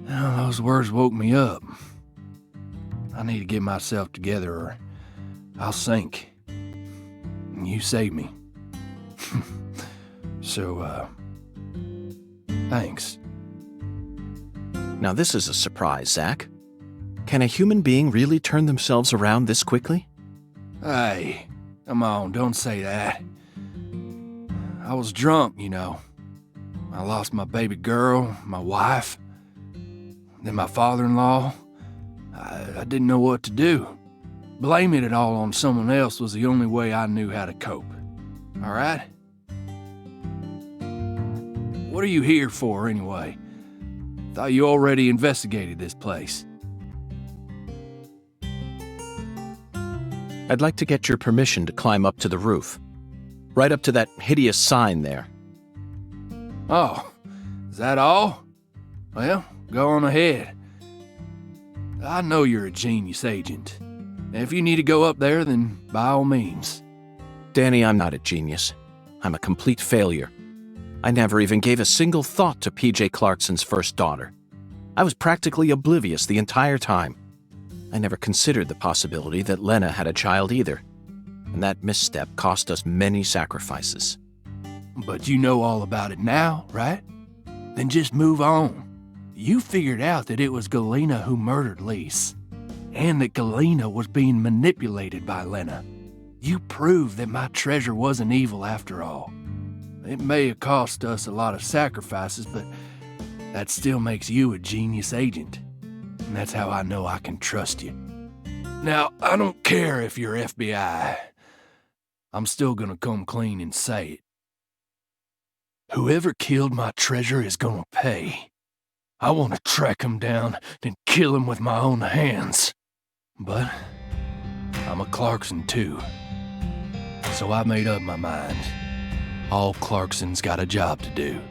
Well, those words woke me up. I need to get myself together or I'll sink. You saved me. So, thanks. Now this is a surprise, Zach. Can a human being really turn themselves around this quickly? Hey, come on, don't say that. I was drunk, you know. I lost my baby girl, my wife, then my father-in-law. I didn't know what to do. Blaming it all on someone else was the only way I knew how to cope. All right? What are you here for, anyway? Thought you already investigated this place. I'd like to get your permission to climb up to the roof. Right up to that hideous sign there. Oh, is that all? Well, go on ahead. I know you're a genius agent. If you need to go up there, then by all means. Danny, I'm not a genius. I'm a complete failure. I never even gave a single thought to P.J. Clarkson's first daughter. I was practically oblivious the entire time. I never considered the possibility that Lena had a child either. And that misstep cost us many sacrifices. But you know all about it now, right? Then just move on. You figured out that it was Galena who murdered Lise, and that Galena was being manipulated by Lena. You proved that my treasure wasn't evil after all. It may have cost us a lot of sacrifices, but that still makes you a genius agent. And that's how I know I can trust you. Now, I don't care if you're FBI. I'm still gonna come clean and say it. Whoever killed my treasure is gonna pay. I want to track him down and kill him with my own hands. But I'm a Clarkson too. So I made up my mind. All Clarkson's got a job to do.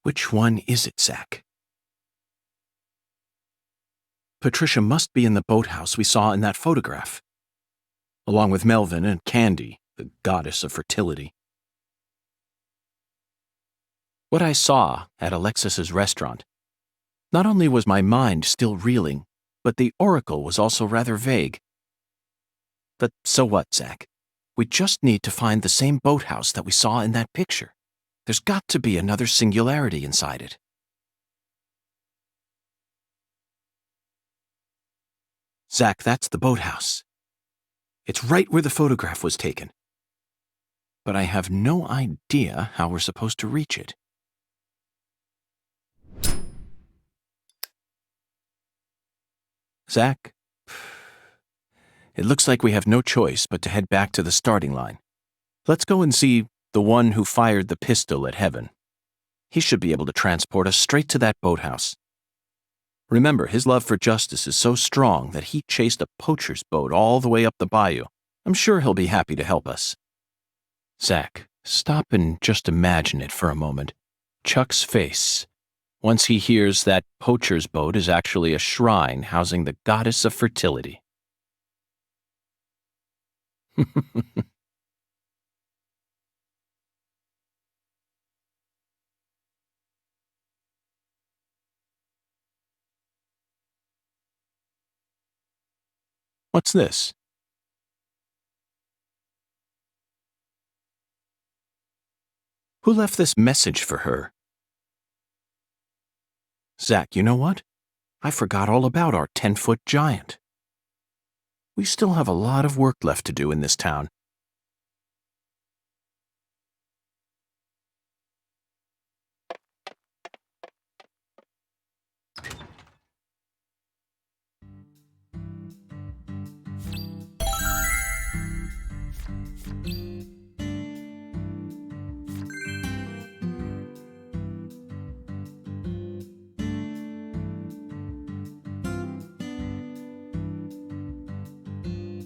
Which one is it, Zach? Patricia must be in the boathouse we saw in that photograph, along with Melvin and Candy, the goddess of fertility. What I saw at Alexis's restaurant, not only was my mind still reeling, but the oracle was also rather vague. But so what, Zach? We just need to find the same boathouse that we saw in that picture. There's got to be another singularity inside it. Zach, that's the boathouse. It's right where the photograph was taken. But I have no idea how we're supposed to reach it. Zach, it looks like we have no choice but to head back to the starting line. Let's go and see the one who fired the pistol at Heaven. He should be able to transport us straight to that boathouse. Remember, his love for justice is so strong that he chased a poacher's boat all the way up the bayou. I'm sure he'll be happy to help us. Zach, stop and just imagine it for a moment. Chuck's face, once he hears that poacher's boat is actually a shrine housing the goddess of fertility. What's this? Who left this message for her? Zach, you know what? I forgot all about our 10-foot giant. We still have a lot of work left to do in this town.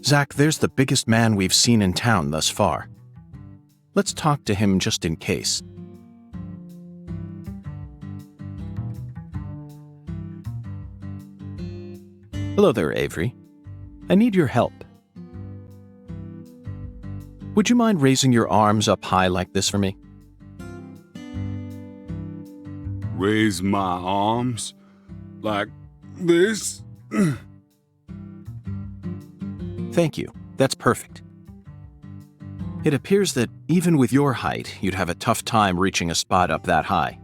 Zach, there's the biggest man we've seen in town thus far. Let's talk to him just in case. Hello there, Avery. I need your help. Would you mind raising your arms up high like this for me? Raise my arms like this? Thank you. That's perfect. It appears that even with your height, you'd have a tough time reaching a spot up that high.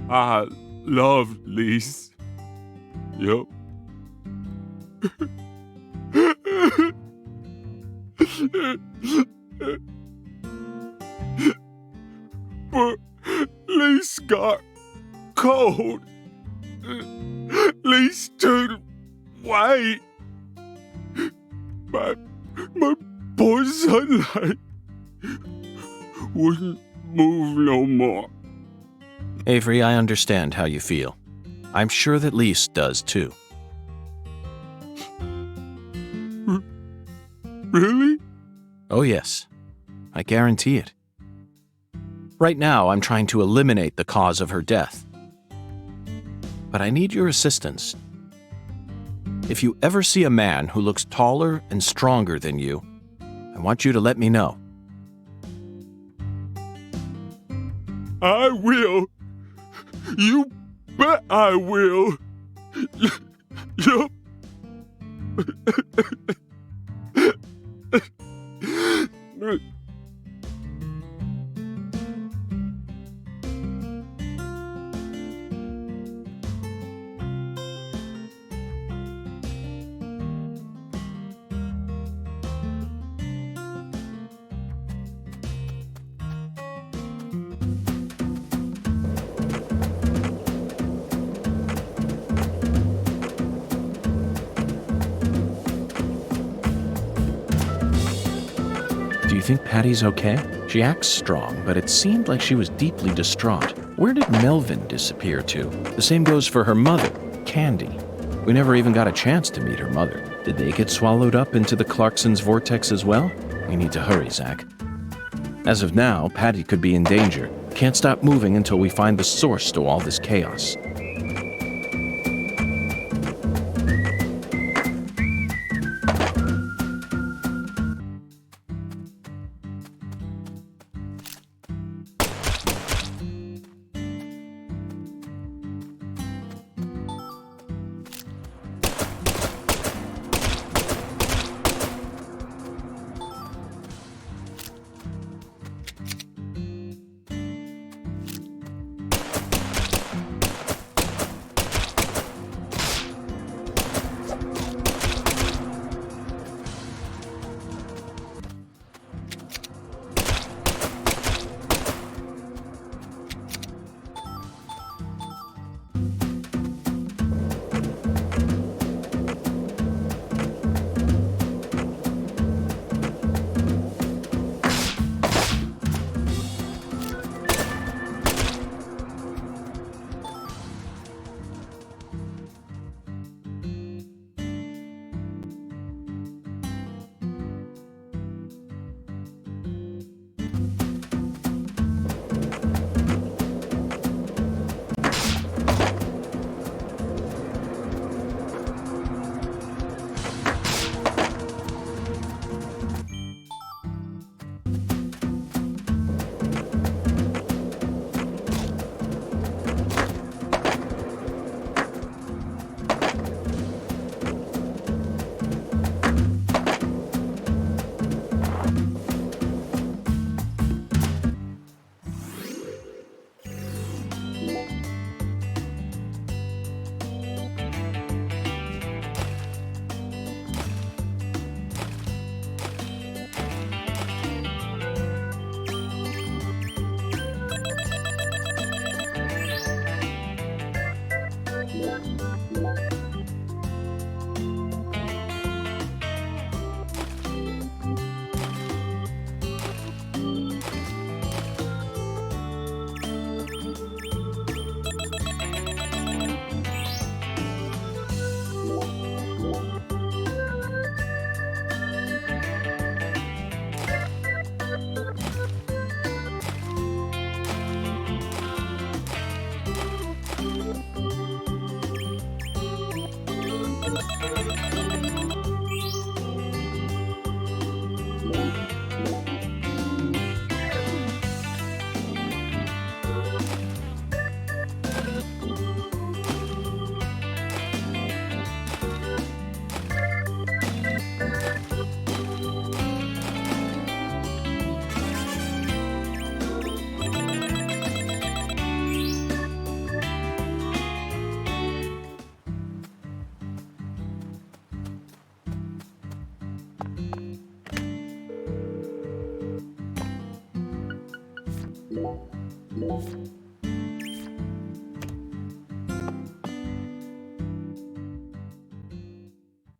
I love Lise. Yup. But Lise got cold. Lise turned white. My poor sunlight wouldn't move no more. Avery, I understand how you feel. I'm sure that Lise does too. Really? Oh yes, I guarantee it. Right now, I'm trying to eliminate the cause of her death. But I need your assistance. If you ever see a man who looks taller and stronger than you, I want you to let me know. I will. You bet I will. Yup. Do you think Patty's okay? She acts strong, but it seemed like she was deeply distraught. Where did Melvin disappear to? The same goes for her mother, Candy. We never even got a chance to meet her mother. Did they get swallowed up into the Clarksons' vortex as well? We need to hurry, Zach. As of now, Patty could be in danger. Can't stop moving until we find the source to all this chaos.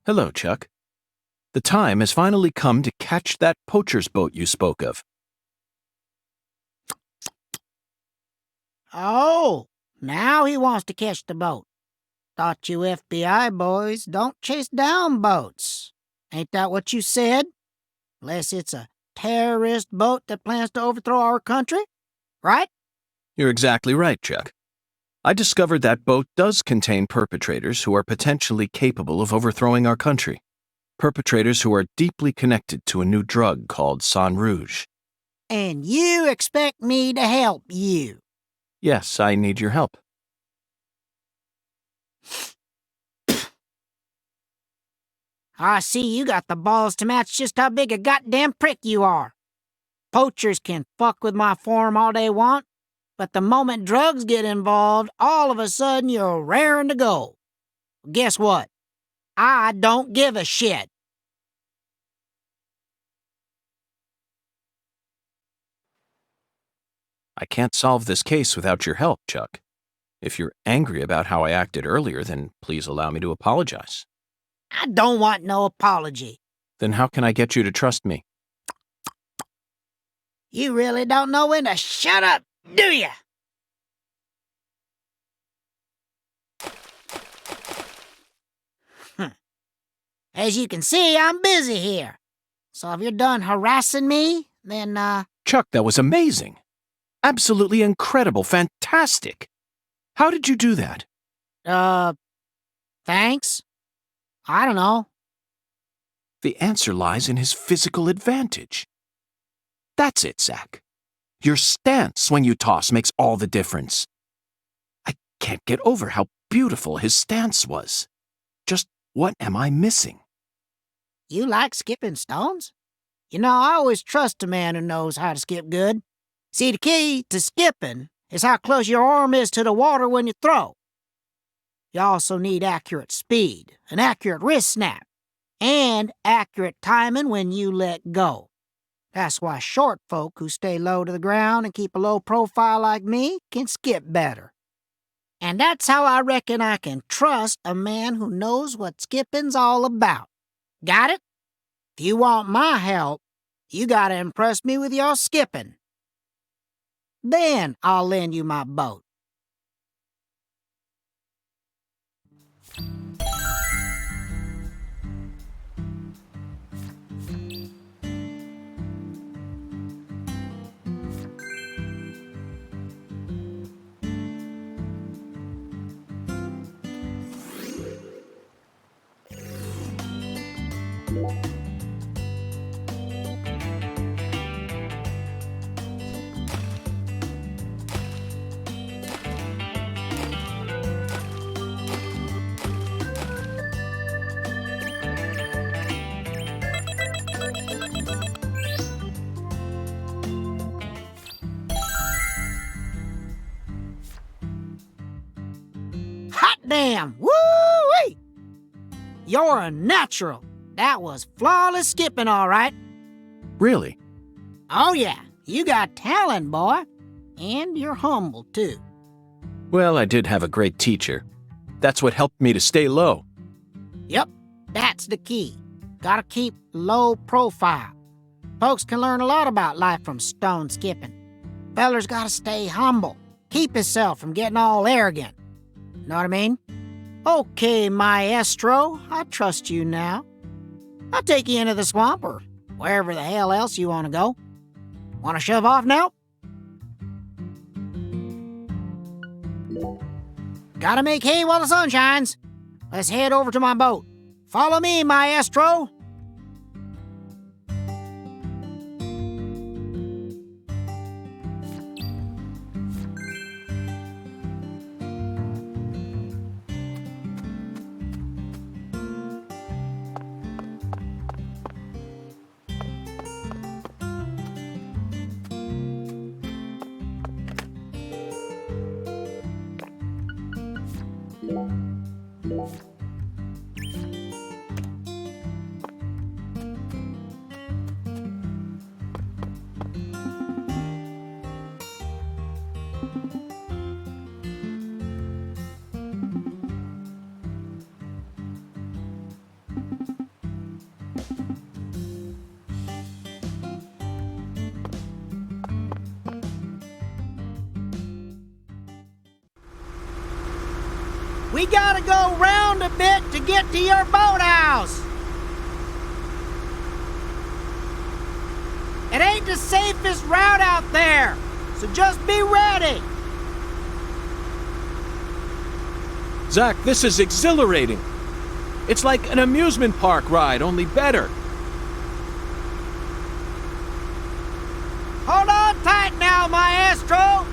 Hello, Chuck. The time has finally come to catch that poacher's boat you spoke of. Oh, now he wants to catch the boat. Thought you FBI boys don't chase down boats. Ain't that what you said? Unless it's a terrorist boat that plans to overthrow our country, right? You're exactly right, Chuck. I discovered that boat does contain perpetrators who are potentially capable of overthrowing our country. Perpetrators who are deeply connected to a new drug called Sang Rouge. And you expect me to help you? Yes, I need your help. I see you got the balls to match just how big a goddamn prick you are. Poachers can fuck with my farm all they want, but the moment drugs get involved, all of a sudden you're raring to go. Guess what? I don't give a shit. I can't solve this case without your help, Chuck. If you're angry about how I acted earlier, then please allow me to apologize. I don't want no apology. Then how can I get you to trust me? You really don't know when to shut up, do ya? As you can see, I'm busy here. So if you're done harassing me, then, Chuck, that was amazing. Absolutely incredible, fantastic. How did you do that? Thanks? I don't know. The answer lies in his physical advantage. That's it, Zach. Your stance when you toss makes all the difference. I can't get over how beautiful his stance was. Just what am I missing? You like skipping stones? You know, I always trust a man who knows how to skip good. See, the key to skipping is how close your arm is to the water when you throw. You also need accurate speed, an accurate wrist snap, and accurate timing when you let go. That's why short folk who stay low to the ground and keep a low profile like me can skip better. And that's how I reckon I can trust a man who knows what skipping's all about. Got it? If you want my help, you gotta impress me with your skipping. Then I'll lend you my boat. Hot damn! Woo-wee! You're a natural. That was flawless skipping, all right. Really? Oh, yeah. You got talent, boy. And you're humble, too. Well, I did have a great teacher. That's what helped me to stay low. Yep, that's the key. Gotta keep low profile. Folks can learn a lot about life from stone skipping. Feller's gotta stay humble. Keep himself from getting all arrogant. Know what I mean? Okay, maestro, I trust you now. I'll take you into the swamp or wherever the hell else you want to go. Want to shove off now? Gotta make hay while the sun shines. Let's head over to my boat. Follow me, maestro. We gotta go round a bit to get to your boathouse. It ain't the safest route out there, so just be ready. Zach, this is exhilarating. It's like an amusement park ride, only better. Hold on tight now, maestro.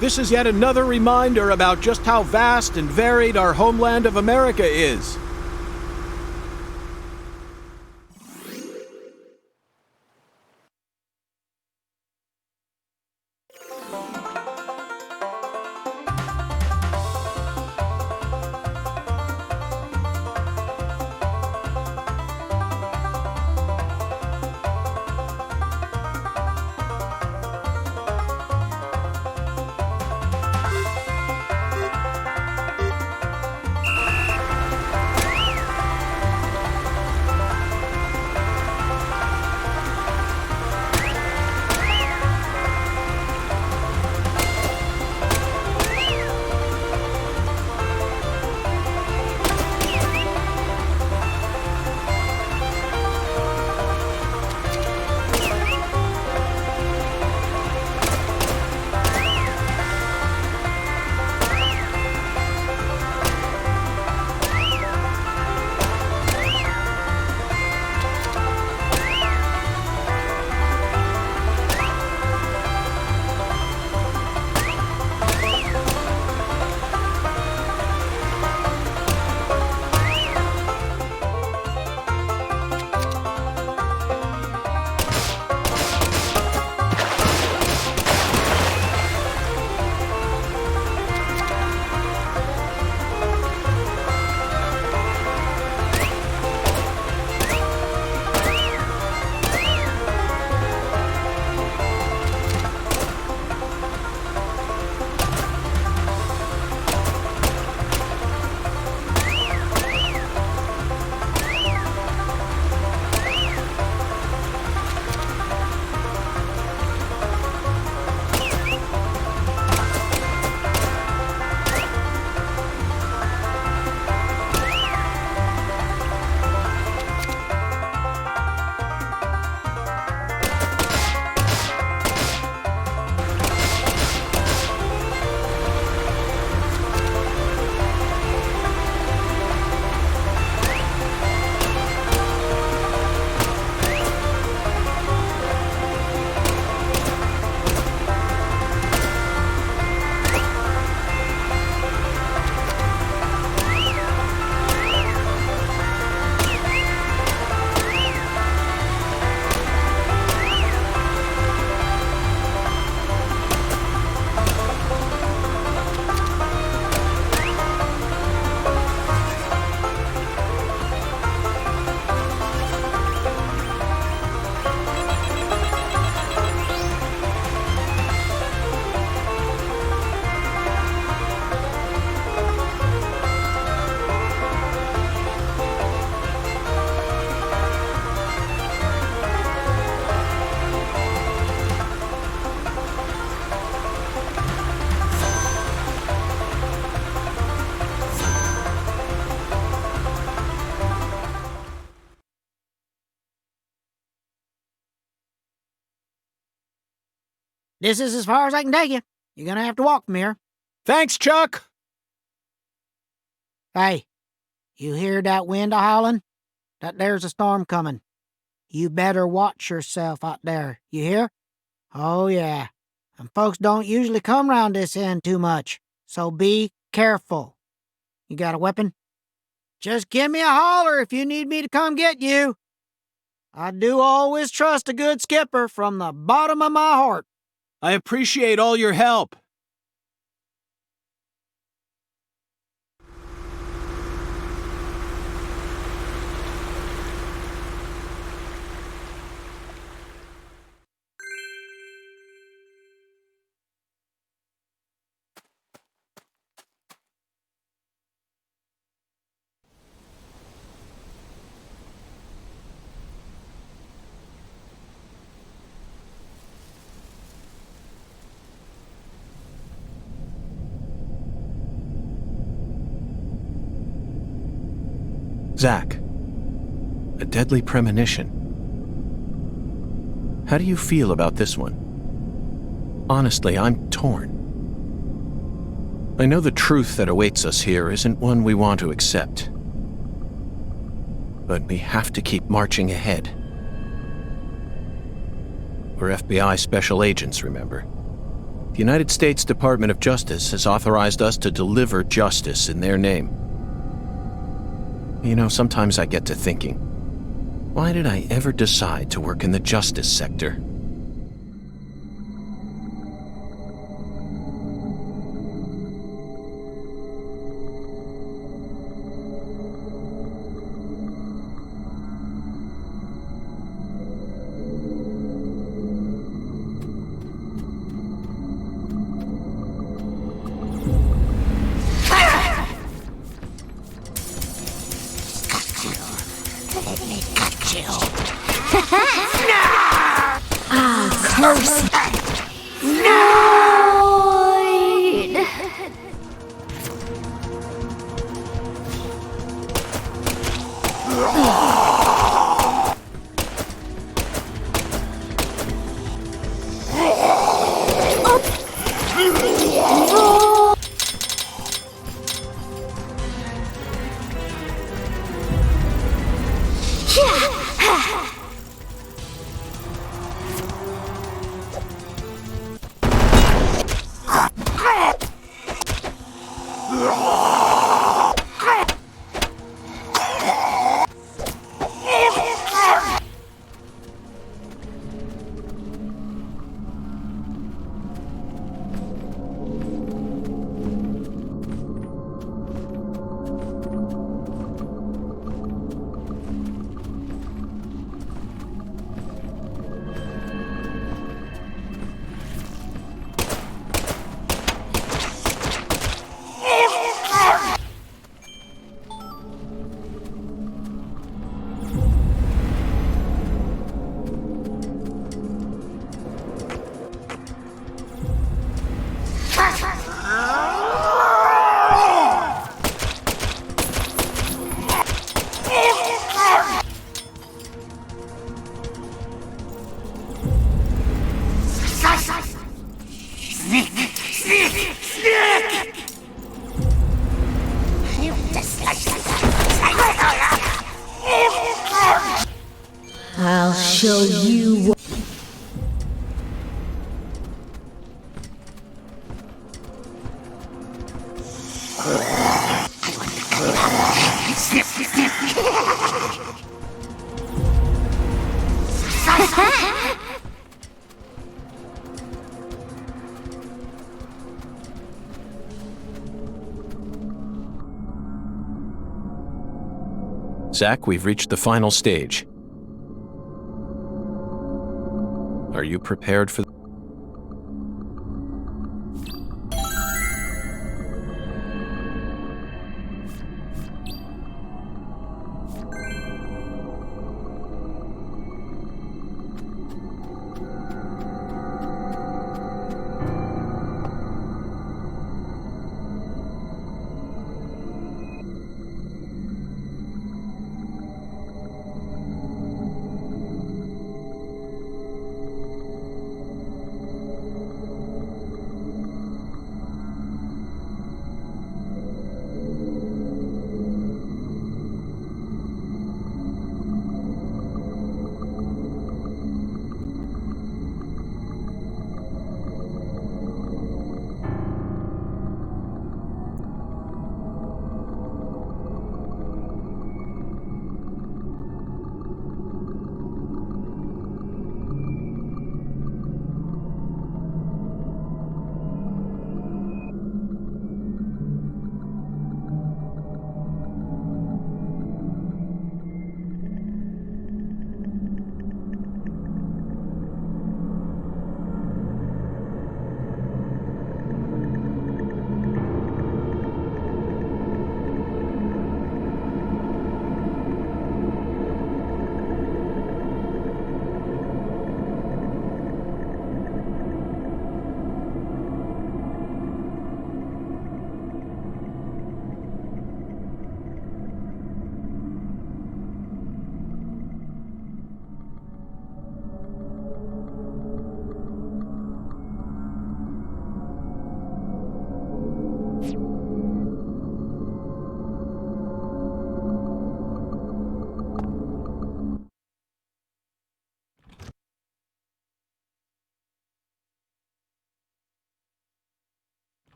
This is yet another reminder about just how vast and varied our homeland of America is. This is as far as I can take you. You're gonna have to walk from here. Thanks, Chuck. Hey, you hear that wind a-howling? That there's a storm coming. You better watch yourself out there, you hear? Oh, yeah. And folks don't usually come round this end too much, so be careful. You got a weapon? Just give me a holler if you need me to come get you. I do always trust a good skipper from the bottom of my heart. I appreciate all your help. Zach, a deadly premonition. How do you feel about this one? Honestly, I'm torn. I know the truth that awaits us here isn't one we want to accept. But we have to keep marching ahead. We're FBI special agents, remember? The United States Department of Justice has authorized us to deliver justice in their name. You know, sometimes I get to thinking, why did I ever decide to work in the justice sector? Curse. I'll show you what. Zach, we've reached the final stage. Are you prepared for...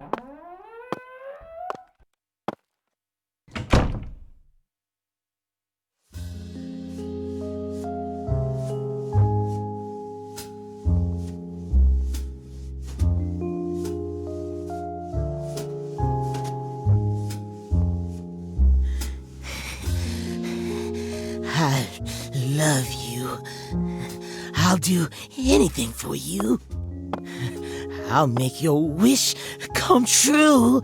I love you. I'll do anything for you. I'll make your wish come true.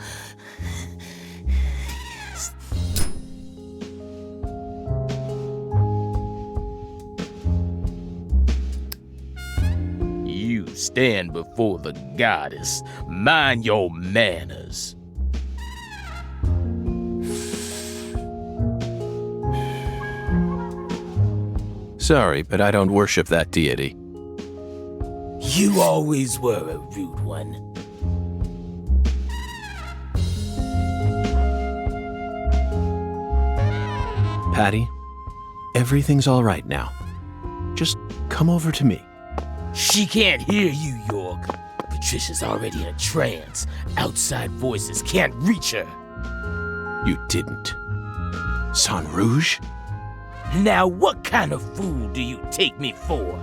You stand before the goddess. Mind your manners. Sorry, but I don't worship that deity. You always were a rude one. Patty, everything's all right now. Just come over to me. She can't hear you, York. Patricia's already in a trance. Outside voices can't reach her. You didn't. San Rouge? Now what kind of fool do you take me for?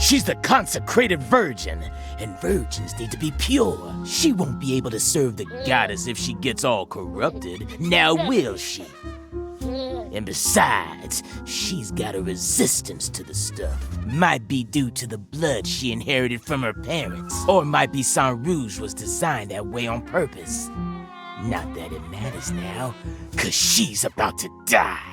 She's the consecrated virgin, and virgins need to be pure. She won't be able to serve the goddess if she gets all corrupted. Now will she? And besides, she's got a resistance to the stuff. Might be due to the blood she inherited from her parents. Or might be San Rouge was designed that way on purpose. Not that it matters now, 'cause she's about to die.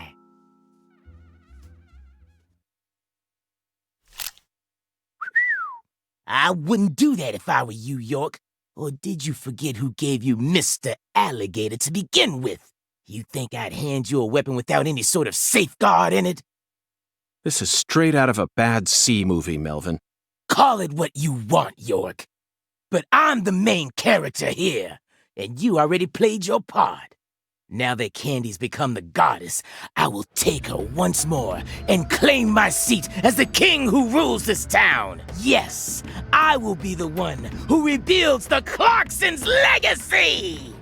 I wouldn't do that if I were you, York. Or did you forget who gave you Mr. Alligator to begin with? You think I'd hand you a weapon without any sort of safeguard in it? This is straight out of a bad C movie, Melvin. Call it what you want, York. But I'm the main character here, and you already played your part. Now that Candy's become the goddess, I will take her once more and claim my seat as the king who rules this town. Yes, I will be the one who rebuilds the Clarksons' legacy!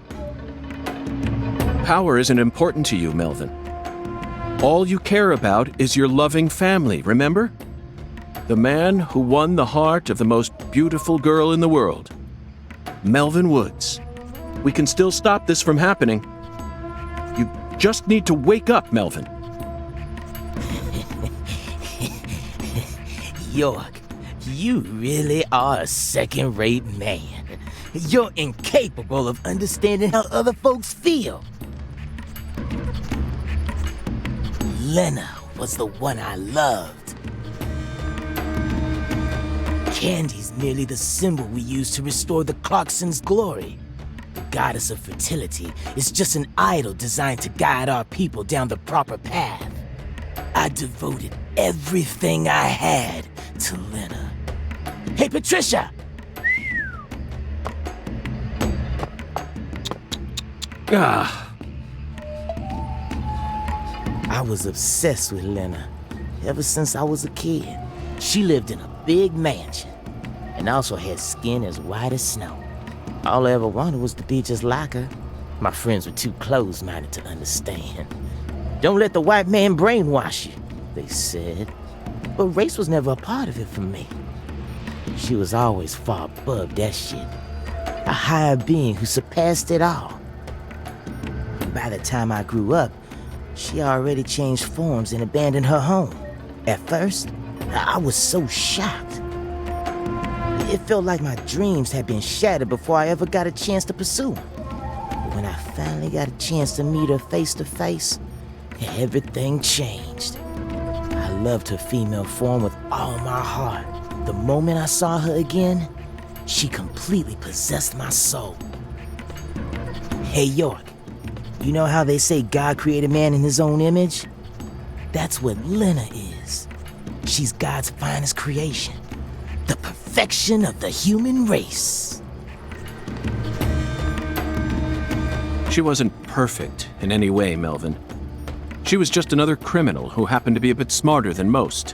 Power isn't important to you, Melvin. All you care about is your loving family, remember? The man who won the heart of the most beautiful girl in the world. Melvin Woods. We can still stop this from happening. You just need to wake up, Melvin. York, you really are a second-rate man. You're incapable of understanding how other folks feel. Lena was the one I loved. Candy's merely the symbol we use to restore the Clarksons' glory. The goddess of fertility is just an idol designed to guide our people down the proper path. I devoted everything I had to Lena. Hey, Patricia! I was obsessed with Lena ever since I was a kid. She lived in a big mansion and also had skin as white as snow. All I ever wanted was to be just like her. My friends were too close-minded to understand. Don't let the white man brainwash you, they said. But race was never a part of it for me. She was always far above that shit. A higher being who surpassed it all. By the time I grew up, she already changed forms and abandoned her home. At first, I was so shocked. It felt like my dreams had been shattered before I ever got a chance to pursue them. But when I finally got a chance to meet her face to face, everything changed. I loved her female form with all my heart. The moment I saw her again, she completely possessed my soul. Hey, York. You know how they say God created man in his own image? That's what Lena is. She's God's finest creation. The perfection of the human race. She wasn't perfect in any way, Melvin. She was just another criminal who happened to be a bit smarter than most.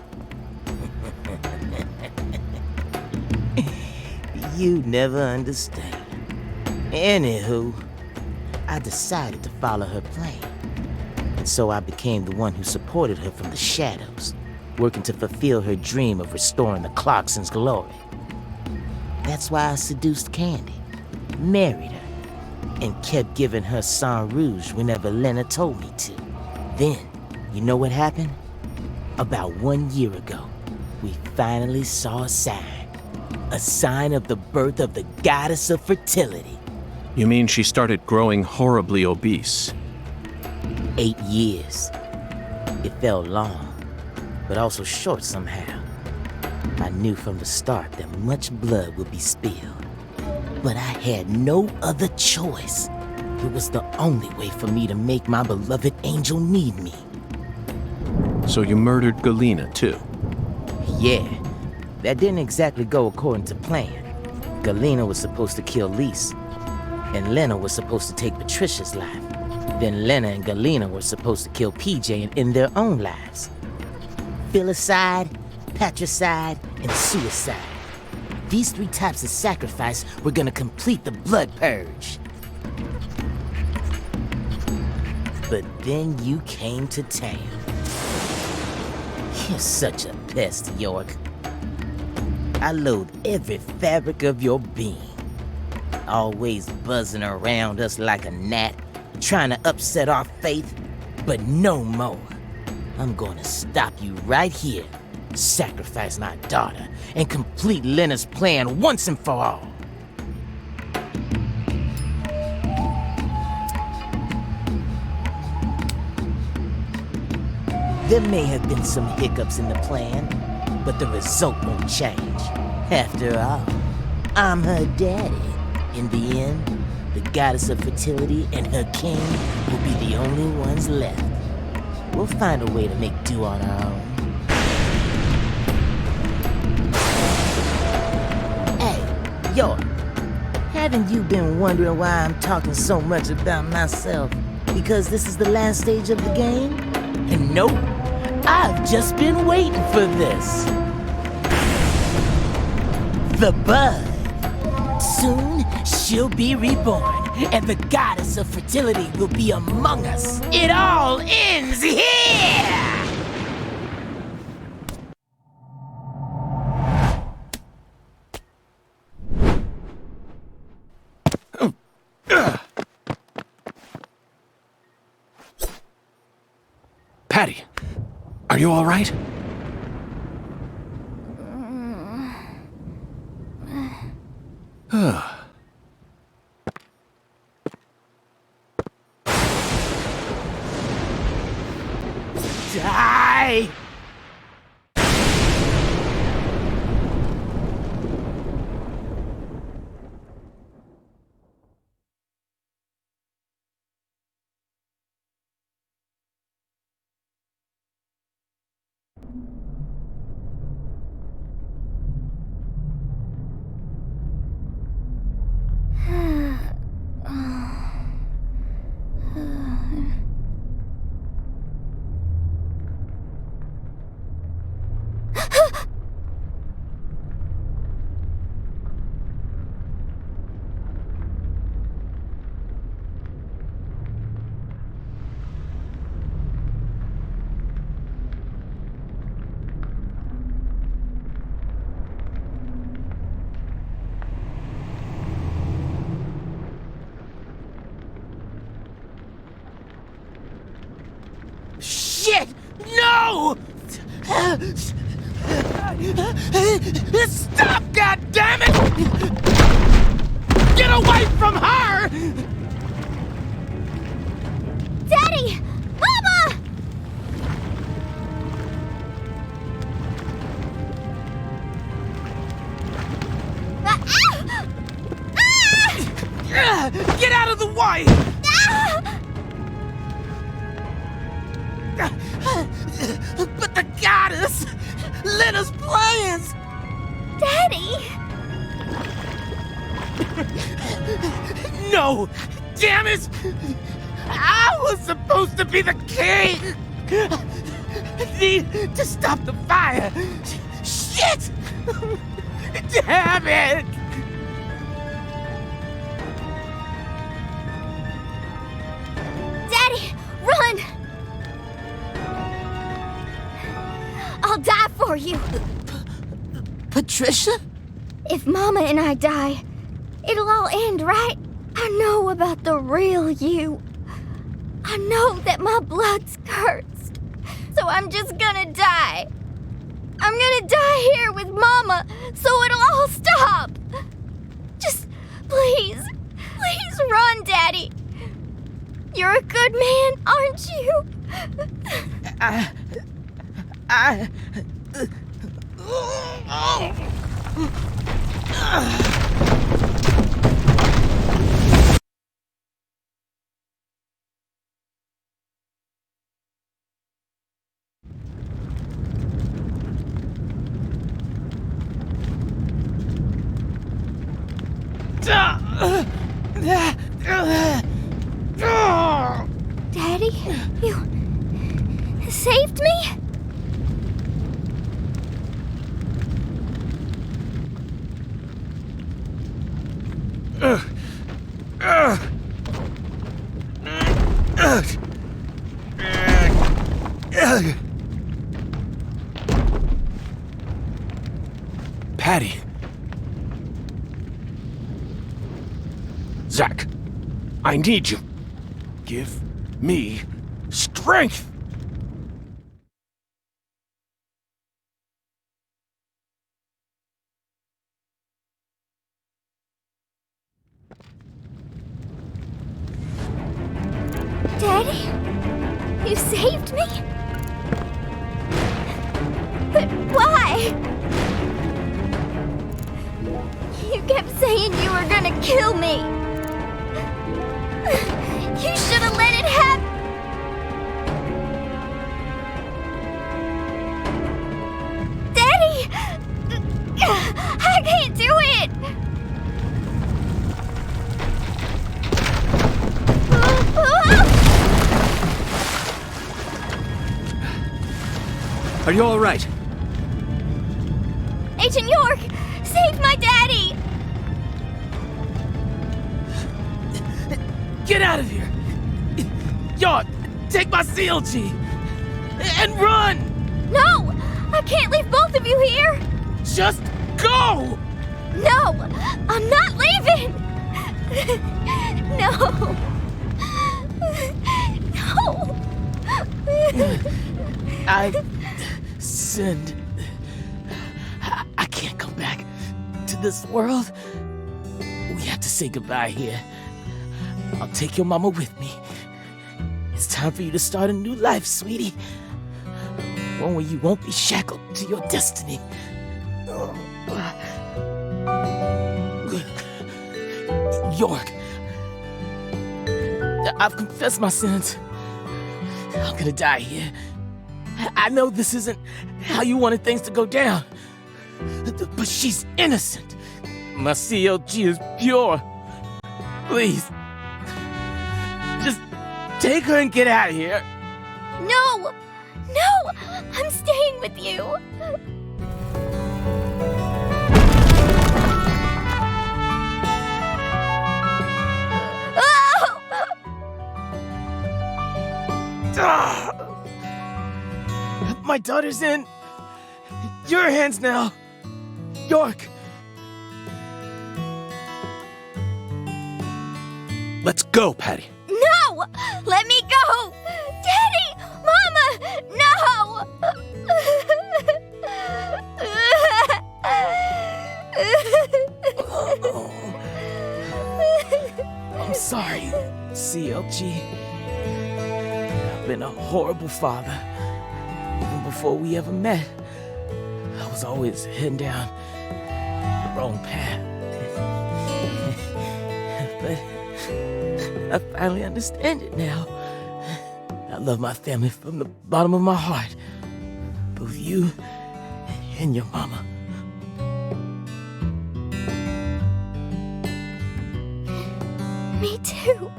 You never understand. Anywho, I decided to follow her plan. And so I became the one who supported her from the shadows, working to fulfill her dream of restoring the Clarksons' glory. That's why I seduced Candy, married her, and kept giving her sang rouge whenever Lena told me to. Then, you know what happened? About 1 year ago, we finally saw a sign of the birth of the goddess of fertility. You mean she started growing horribly obese? 8 years. It felt long, but also short somehow. I knew from the start that much blood would be spilled, but I had no other choice. It was the only way for me to make my beloved angel need me. So you murdered Galena, too? Yeah, that didn't exactly go according to plan. Galena was supposed to kill Lise, and Lena was supposed to take Patricia's life. Then Lena and Galena were supposed to kill PJ and end their own lives. Filicide, patricide, and suicide. These 3 types of sacrifice were gonna complete the blood purge. But then you came to town. You're such a pest, York. I loathe every fabric of your being. Always buzzing around us like a gnat, trying to upset our faith, but no more. I'm gonna stop you right here, sacrifice my daughter, and complete Lena's plan once and for all. There may have been some hiccups in the plan, but the result won't change. After all, I'm her daddy. In the end, the goddess of fertility and her king will be the only ones left. We'll find a way to make do on our own. Hey, York, haven't you been wondering why I'm talking so much about myself? Because this is the last stage of the game? And nope, I've just been waiting for this. The bud. Soon, she'll be reborn, and the goddess of fertility will be among us. It all ends here! Patty, are you all right? Die! Shit! No! Stop, goddammit! Get away from her! Daddy! Mama! Get out of the way! But the goddess! Lena's plans! Daddy! No! Damn it! I was supposed to be the king! I need to stop the fire! Shit! Damn it! for you. Patricia? If Mama and I die, it'll all end, right? I know about the real you. I know that my blood's cursed. So I'm just gonna die. I'm gonna die here with Mama, so it'll all stop. Just please run, Daddy. You're a good man, aren't you? Daddy, you saved me? Patty. Zach, I need you. Give me strength! Daddy? You saved me? But why? You kept saying you were gonna kill me. You should have let it happen. Daddy! I can't do it! Are you all right? Agent York, save my daddy! Get out of here! York, take my CLG! And run! No! I can't leave both of you here! Just go! No! I'm not leaving! No! No! I've sinned. I can't come back to this world. We have to say goodbye here. I'll take your mama with me. It's time for you to start a new life, sweetie. One where you won't be shackled to your destiny. York, I've confessed my sins. I'm gonna die here. I know this isn't how you wanted things to go down, but she's innocent. My CLG is pure. Please, just take her and get out of here. No! No! I'm staying with you! My daughter's in your hands now, York. Let's go, Patty. No! Let me go! Daddy! Mama! No! I'm sorry, CLG. I've been a horrible father. Even before we ever met, I was always heading down the wrong path. But I finally understand it now. I love my family from the bottom of my heart. Both you and your mama. Me too.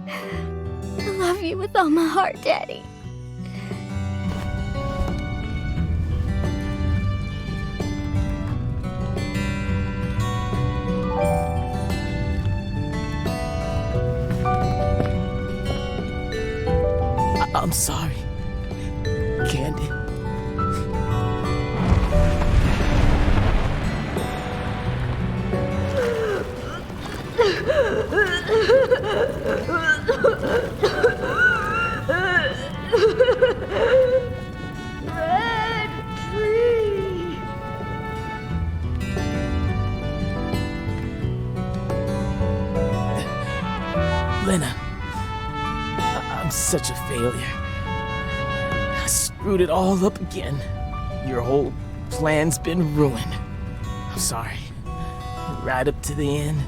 I love you with all my heart, Daddy. I'm sorry, Candy. Red tree. Lena, I'm such a failure. I screwed it all up again. Your whole plan's been ruined. I'm sorry. Right up to the end,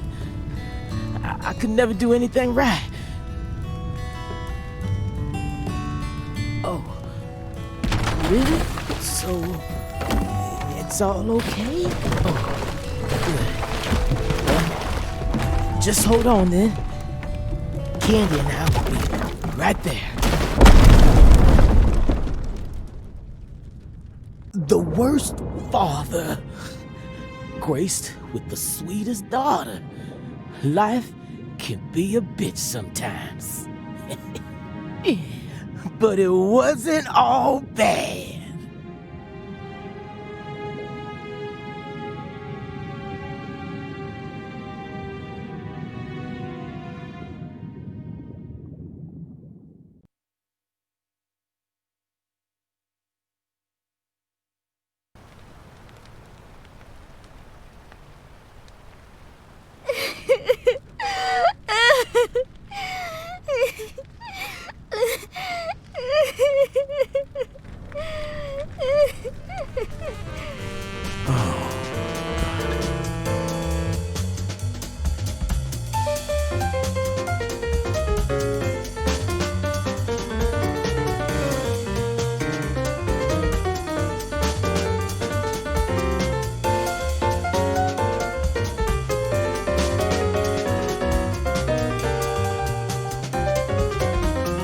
I could never do anything right. Oh, really? So, it's all okay? Oh, good. Well, just hold on then. Candy and I will be right there. The worst father, graced with the sweetest daughter. Life can be a bitch sometimes. But it wasn't all bad.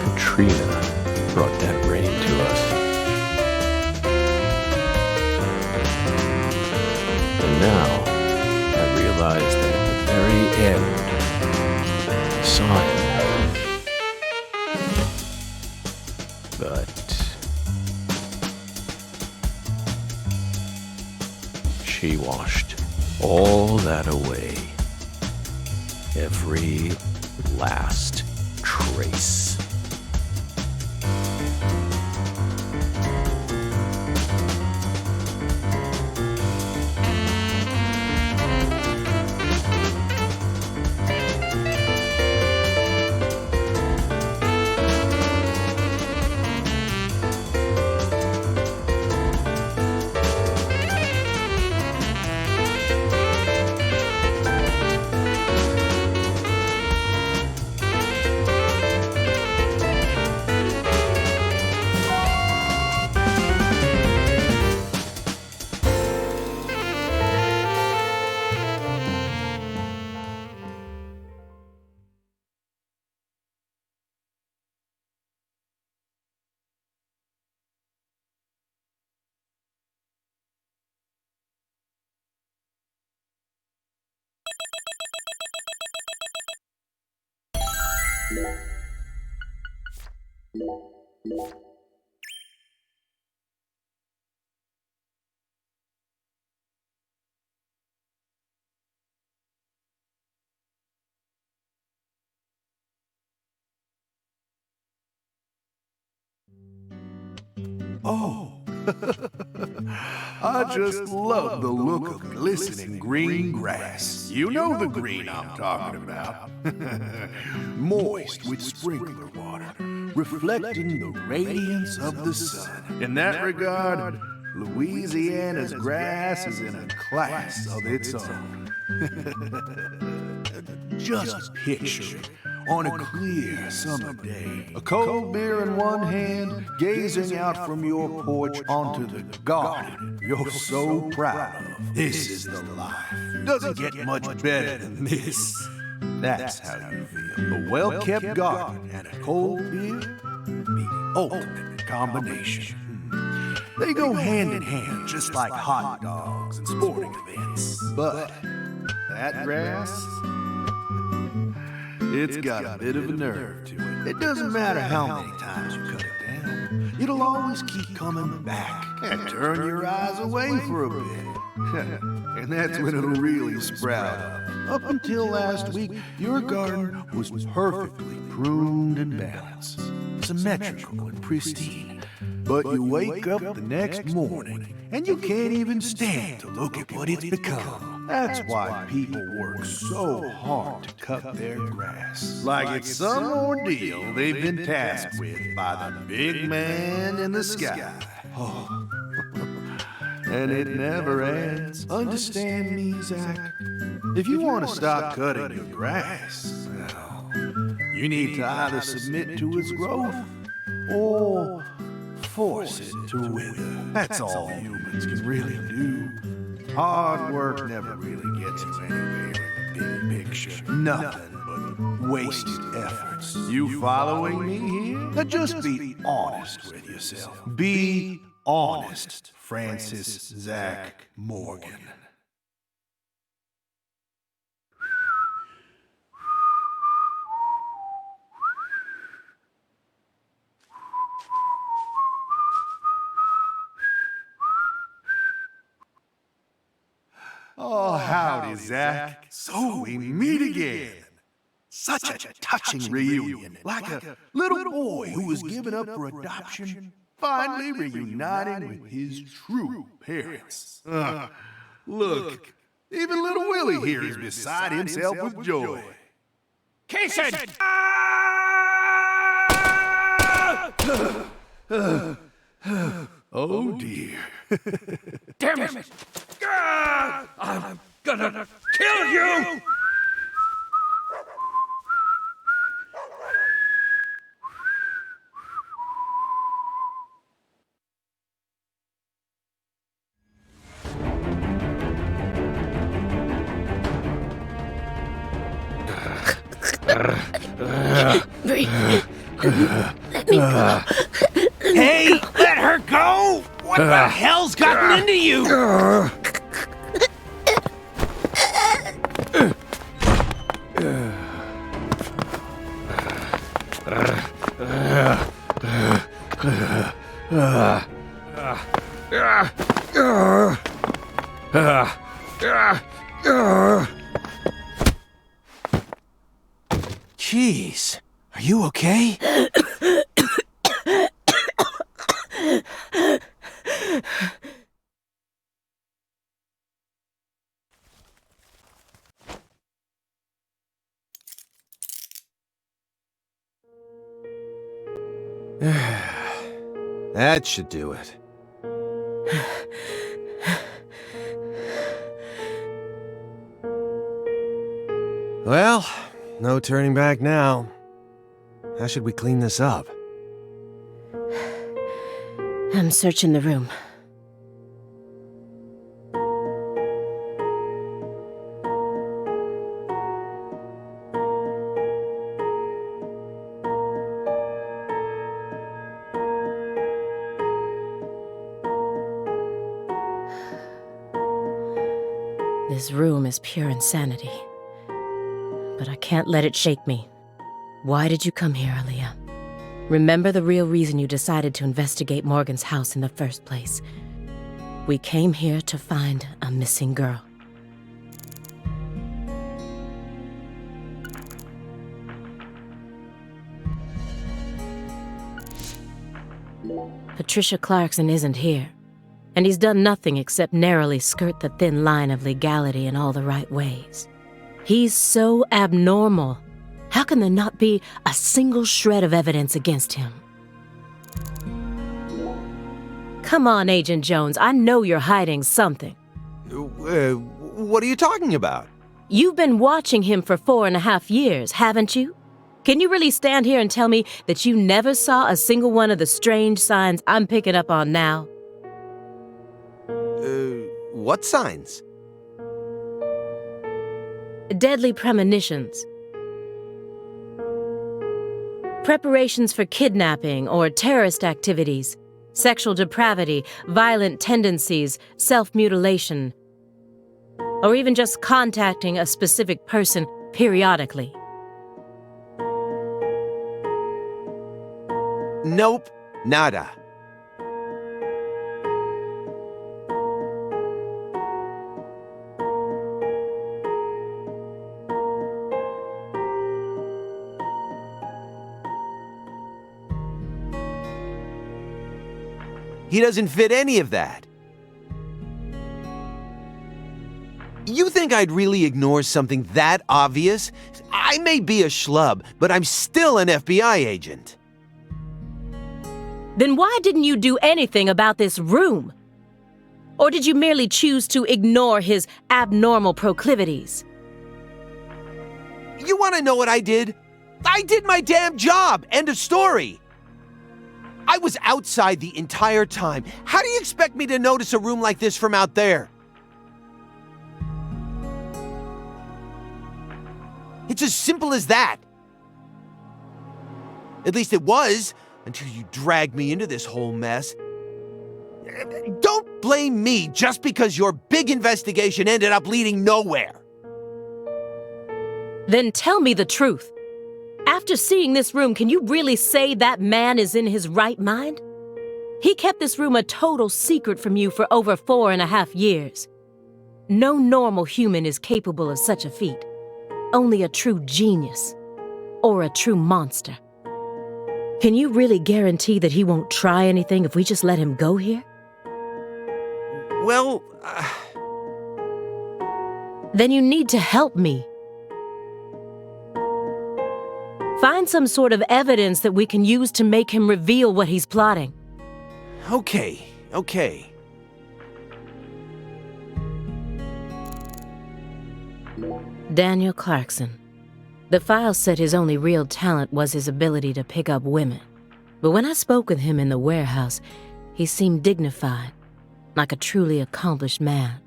Katrina brought that rain to us. And now I realize that at the very end, I saw him. But she washed all that away. Every last trace. Oh, I just love the look of glistening green grass. You know the green I'm talking about. Moist with sprinkler water, reflecting the radiance of the sun. In that regard, Louisiana's grass is in a class of its own. Just picture it. On a clear summer day, a cold beer in one hand, gazing out from your porch onto the garden you're so proud of. This is the life. Doesn't get much better than this. That's how you feel. A well-kept garden and a cold beer, the ultimate combination. They go hand in hand, just like hot dogs and sporting events. But that grass, it's got a bit of a nerve to it. It doesn't matter how many times you cut it down. am. It'll always keep coming back and turn your eyes away for a bit. And that's when it'll really sprout up. Up until last week, your garden was perfectly pruned and balanced, symmetrical and pristine. But you wake up the next morning, and you can't even stand to look at what it's become. That's why people work so hard to cut their grass. Like it's some ordeal they've been tasked with by the big man in the sky. Oh. And it never ends. Understand me, Zach? If you want to stop cutting your grass, well, you need to either submit to its growth or force it to wither. That's all humans can really do. Hard work never really gets you anywhere in the big picture. Nothing but wasted efforts. You following me here? Now just be honest with yourself. Be honest, Francis Zach Morgan. Oh, howdy, Zach. So we meet again. Such a touching reunion. Like a little boy who was given up for adoption, finally reuniting with his true parents. Look, even little Willie here is beside himself with joy. Casey! Oh, dear. Damn it! I'm gonna kill you! Let me go. Hey, let her go! What the hell's gotten into you? Jeez, are you okay? That should do it. Well, no turning back now. How should we clean this up? I'm searching the room. This room is pure insanity. But I can't let it shake me. Why did you come here, Aaliyah? Remember the real reason you decided to investigate Morgan's house in the first place. We came here to find a missing girl. Patricia Clarkson isn't here, and he's done nothing except narrowly skirt the thin line of legality in all the right ways. He's so abnormal. How can there not be a single shred of evidence against him? Come on, Agent Jones. I know you're hiding something. What are you talking about? You've been watching him for 4.5 years, haven't you? Can you really stand here and tell me that you never saw a single one of the strange signs I'm picking up on now? What signs? Deadly premonitions. Preparations for kidnapping or terrorist activities, sexual depravity, violent tendencies, self-mutilation, or even just contacting a specific person periodically. Nope. Nada. He doesn't fit any of that. You think I'd really ignore something that obvious? I may be a schlub, but I'm still an FBI agent. Then why didn't you do anything about this room? Or did you merely choose to ignore his abnormal proclivities? You want to know what I did? I did my damn job! End of story! I was outside the entire time. How do you expect me to notice a room like this from out there? It's as simple as that. At least it was, until you dragged me into this whole mess. Don't blame me just because your big investigation ended up leading nowhere. Then tell me the truth. After seeing this room, can you really say that man is in his right mind? He kept this room a total secret from you for over 4.5 years. No normal human is capable of such a feat. Only a true genius. Or a true monster. Can you really guarantee that he won't try anything if we just let him go here? Well, Then you need to help me. Find some sort of evidence that we can use to make him reveal what he's plotting. Okay. Daniel Clarkson. The file said his only real talent was his ability to pick up women. But when I spoke with him in the warehouse, he seemed dignified, like a truly accomplished man.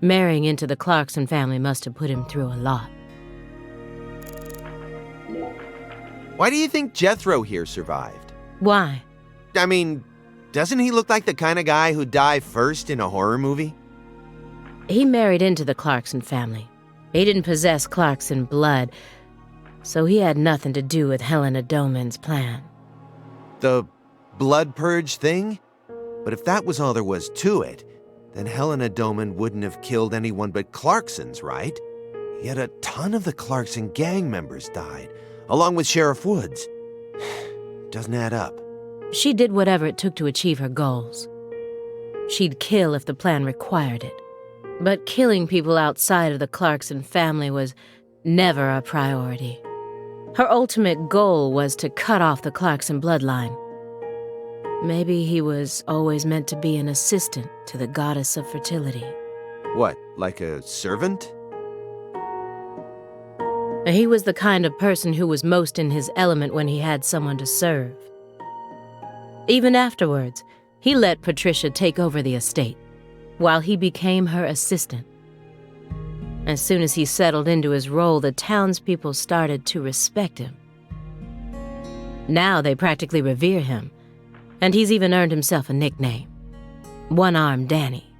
Marrying into the Clarkson family must have put him through a lot. Why do you think Jethro here survived? Why? I mean, doesn't he look like the kind of guy who'd die first in a horror movie? He married into the Clarkson family. He didn't possess Clarkson blood, so he had nothing to do with Helena Doman's plan. The blood purge thing? But if that was all there was to it, then Helena Doman wouldn't have killed anyone but Clarksons, right? Yet a ton of the Clarkson gang members died, along with Sheriff Woods. Doesn't add up. She did whatever it took to achieve her goals. She'd kill if the plan required it. But killing people outside of the Clarkson family was never a priority. Her ultimate goal was to cut off the Clarkson bloodline. Maybe he was always meant to be an assistant to the goddess of fertility. What, like a servant? He was the kind of person who was most in his element when he had someone to serve. Even afterwards, he let Patricia take over the estate, while he became her assistant. As soon as he settled into his role, the townspeople started to respect him. Now they practically revere him, and he's even earned himself a nickname, One-Armed Danny.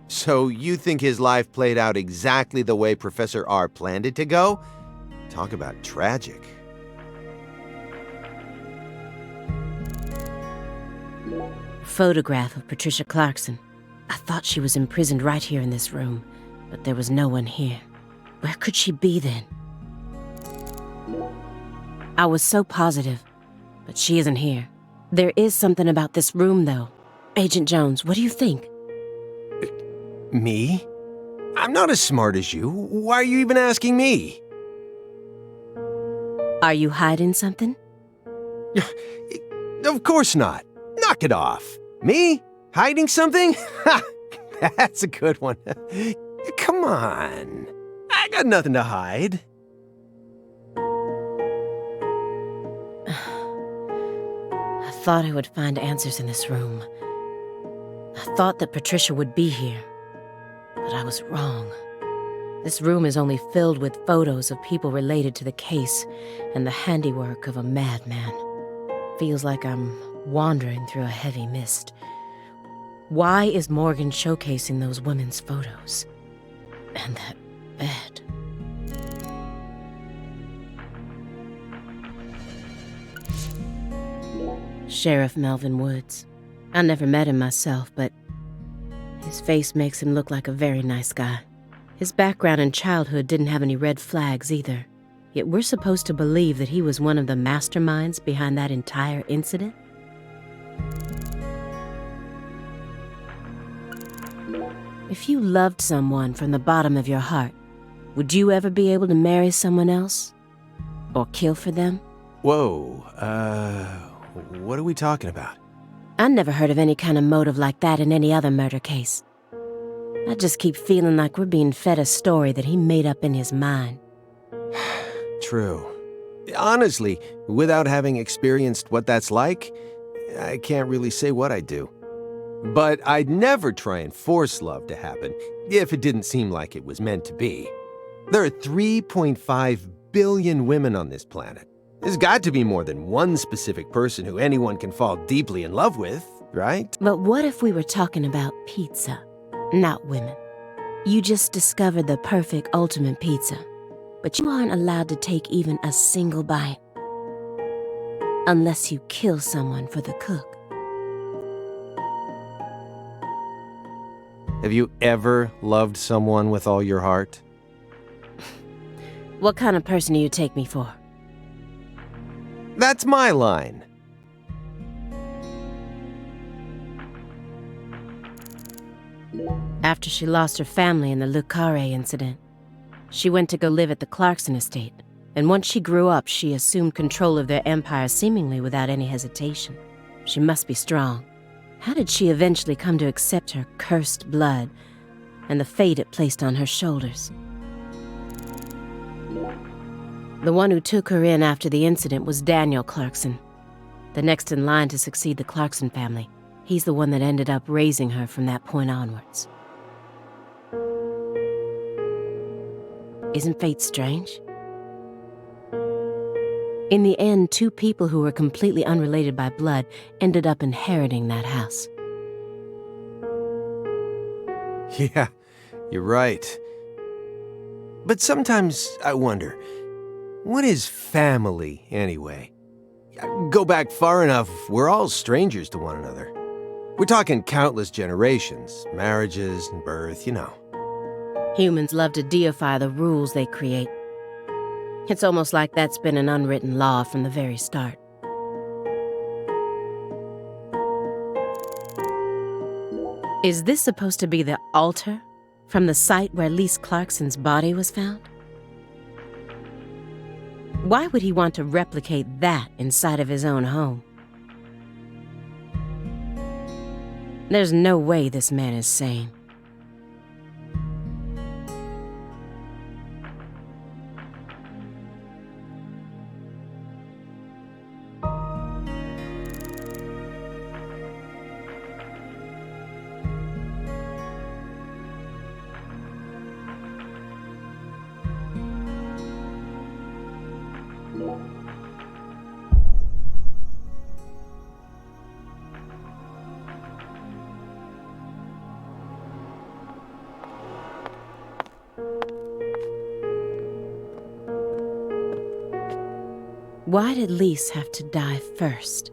So you think his life played out exactly the way Professor R planned it to go? Talk about tragic. Photograph of Patricia Clarkson. I thought she was imprisoned right here in this room, but there was no one here. Where could she be then? I was so positive, but she isn't here. There is something about this room, though. Agent Jones, what do you think? Me? I'm not as smart as you. Why are you even asking me? Are you hiding something? Of course not. Knock it off. Me? Hiding something? Ha! That's a good one. Come on. I got nothing to hide. I thought I would find answers in this room. I thought that Patricia would be here, but I was wrong. This room is only filled with photos of people related to the case and the handiwork of a madman. Feels like I'm wandering through a heavy mist. Why is Morgan showcasing those women's photos? And that bed. Sheriff Melvin Woods. I never met him myself, but his face makes him look like a very nice guy. His background in childhood didn't have any red flags either. Yet we're supposed to believe that he was one of the masterminds behind that entire incident? If you loved someone from the bottom of your heart, would you ever be able to marry someone else? Or kill for them? Whoa, what are we talking about? I never heard of any kind of motive like that in any other murder case. I just keep feeling like we're being fed a story that he made up in his mind. True. Honestly, without having experienced what that's like, I can't really say what I'd do. But I'd never try and force love to happen if it didn't seem like it was meant to be. There are 3.5 billion women on this planet. There's got to be more than one specific person who anyone can fall deeply in love with, right? But what if we were talking about pizza, not women? You just discovered the perfect ultimate pizza, but you aren't allowed to take even a single bite. Unless you kill someone for the cook. Have you ever loved someone with all your heart? What kind of person do you take me for? That's my line. After she lost her family in the Le Carré incident, she went to go live at the Clarkson estate, and once she grew up, she assumed control of their empire seemingly without any hesitation. She must be strong. How did she eventually come to accept her cursed blood and the fate it placed on her shoulders? The one who took her in after the incident was Daniel Clarkson, the next in line to succeed the Clarkson family. He's the one that ended up raising her from that point onwards. Isn't fate strange? In the end, two people who were completely unrelated by blood ended up inheriting that house. Yeah, you're right. But sometimes I wonder, what is family anyway? Go back far enough, we're all strangers to one another. We're talking countless generations, marriages and birth, you know. Humans love to deify the rules they create. It's almost like that's been an unwritten law from the very start. Is this supposed to be the altar from the site where Lise Clarkson's body was found? Why would he want to replicate that inside of his own home? There's no way this man is sane. Why did Lise have to die first?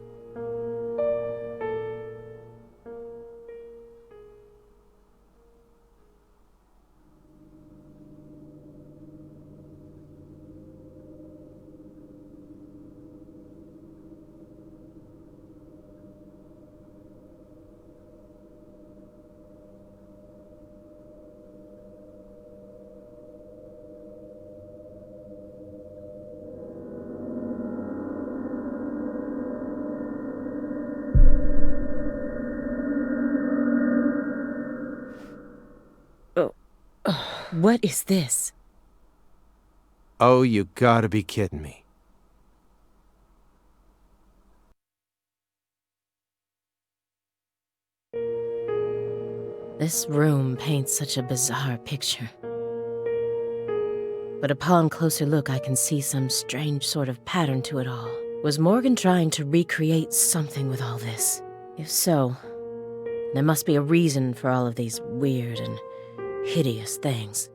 What is this? Oh, you gotta be kidding me. This room paints such a bizarre picture. But upon closer look, I can see some strange sort of pattern to it all. Was Morgan trying to recreate something with all this? If so, there must be a reason for all of these weird and hideous things.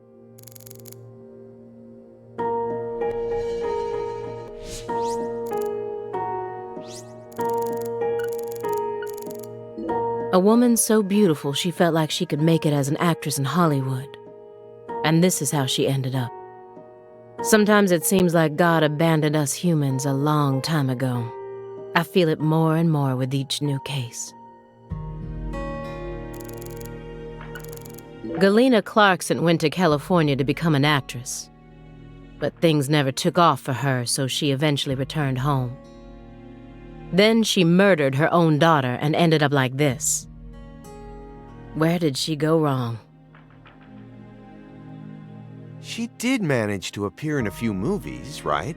A woman so beautiful she felt like she could make it as an actress in Hollywood. And this is how she ended up. Sometimes it seems like God abandoned us humans a long time ago. I feel it more and more with each new case. Galena Clarkson went to California to become an actress. But things never took off for her, so she eventually returned home. Then she murdered her own daughter and ended up like this. Where did she go wrong? She did manage to appear in a few movies, right?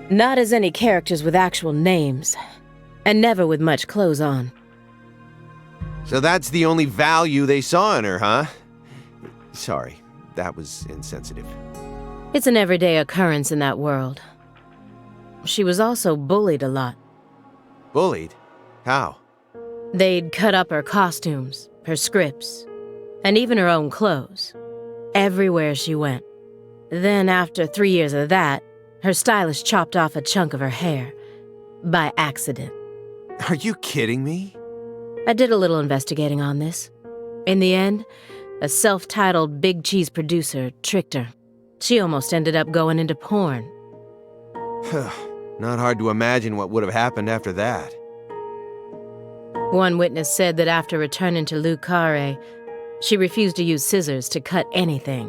Not as any characters with actual names, and never with much clothes on. So that's the only value they saw in her, huh? Sorry, that was insensitive. It's an everyday occurrence in that world. She was also bullied a lot. Bullied? How? They'd cut up her costumes, her scripts, and even her own clothes. Everywhere she went. Then after 3 years of that, her stylist chopped off a chunk of her hair. By accident. Are you kidding me? I did a little investigating on this. In the end, a self-titled big cheese producer tricked her. She almost ended up going into porn. Not hard to imagine what would have happened after that. One witness said that after returning to Le Carré, she refused to use scissors to cut anything.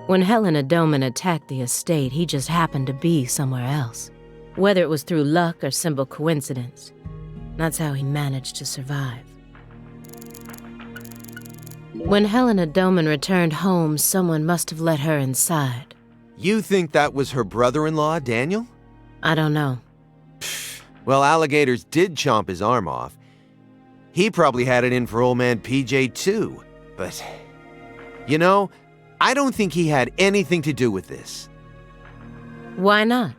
When Helena Doman attacked the estate, he just happened to be somewhere else. Whether it was through luck or simple coincidence, that's how he managed to survive. When Helena Doman returned home, someone must have let her inside. You think that was her brother-in-law, Daniel? I don't know. Well, alligators did chomp his arm off. He probably had it in for old man PJ too. But, you know, I don't think he had anything to do with this. Why not?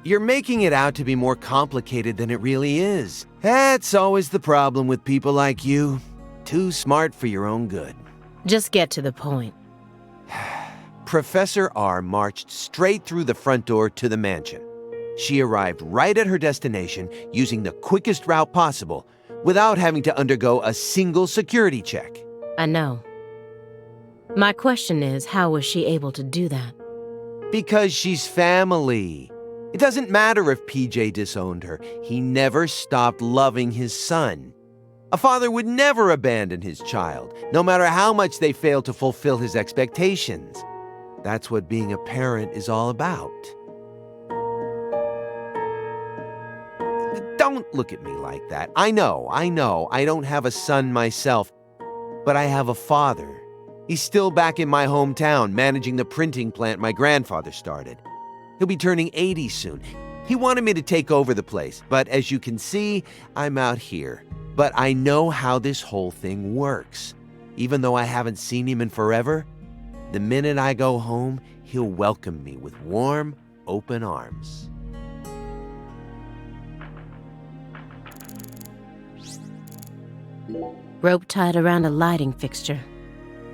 You're making it out to be more complicated than it really is. That's always the problem with people like you. Too smart for your own good. Just get to the point. Professor R marched straight through the front door to the mansion. She arrived right at her destination using the quickest route possible without having to undergo a single security check. I know. My question is, how was she able to do that? Because she's family. It doesn't matter if PJ disowned her. He never stopped loving his son. A father would never abandon his child, no matter how much they fail to fulfill his expectations. That's what being a parent is all about. Don't look at me like that. I know, I don't have a son myself, but I have a father. He's still back in my hometown, managing the printing plant my grandfather started. He'll be turning 80 soon. He wanted me to take over the place, but as you can see, I'm out here. But I know how this whole thing works. Even though I haven't seen him in forever, the minute I go home, he'll welcome me with warm, open arms. Rope tied around a lighting fixture.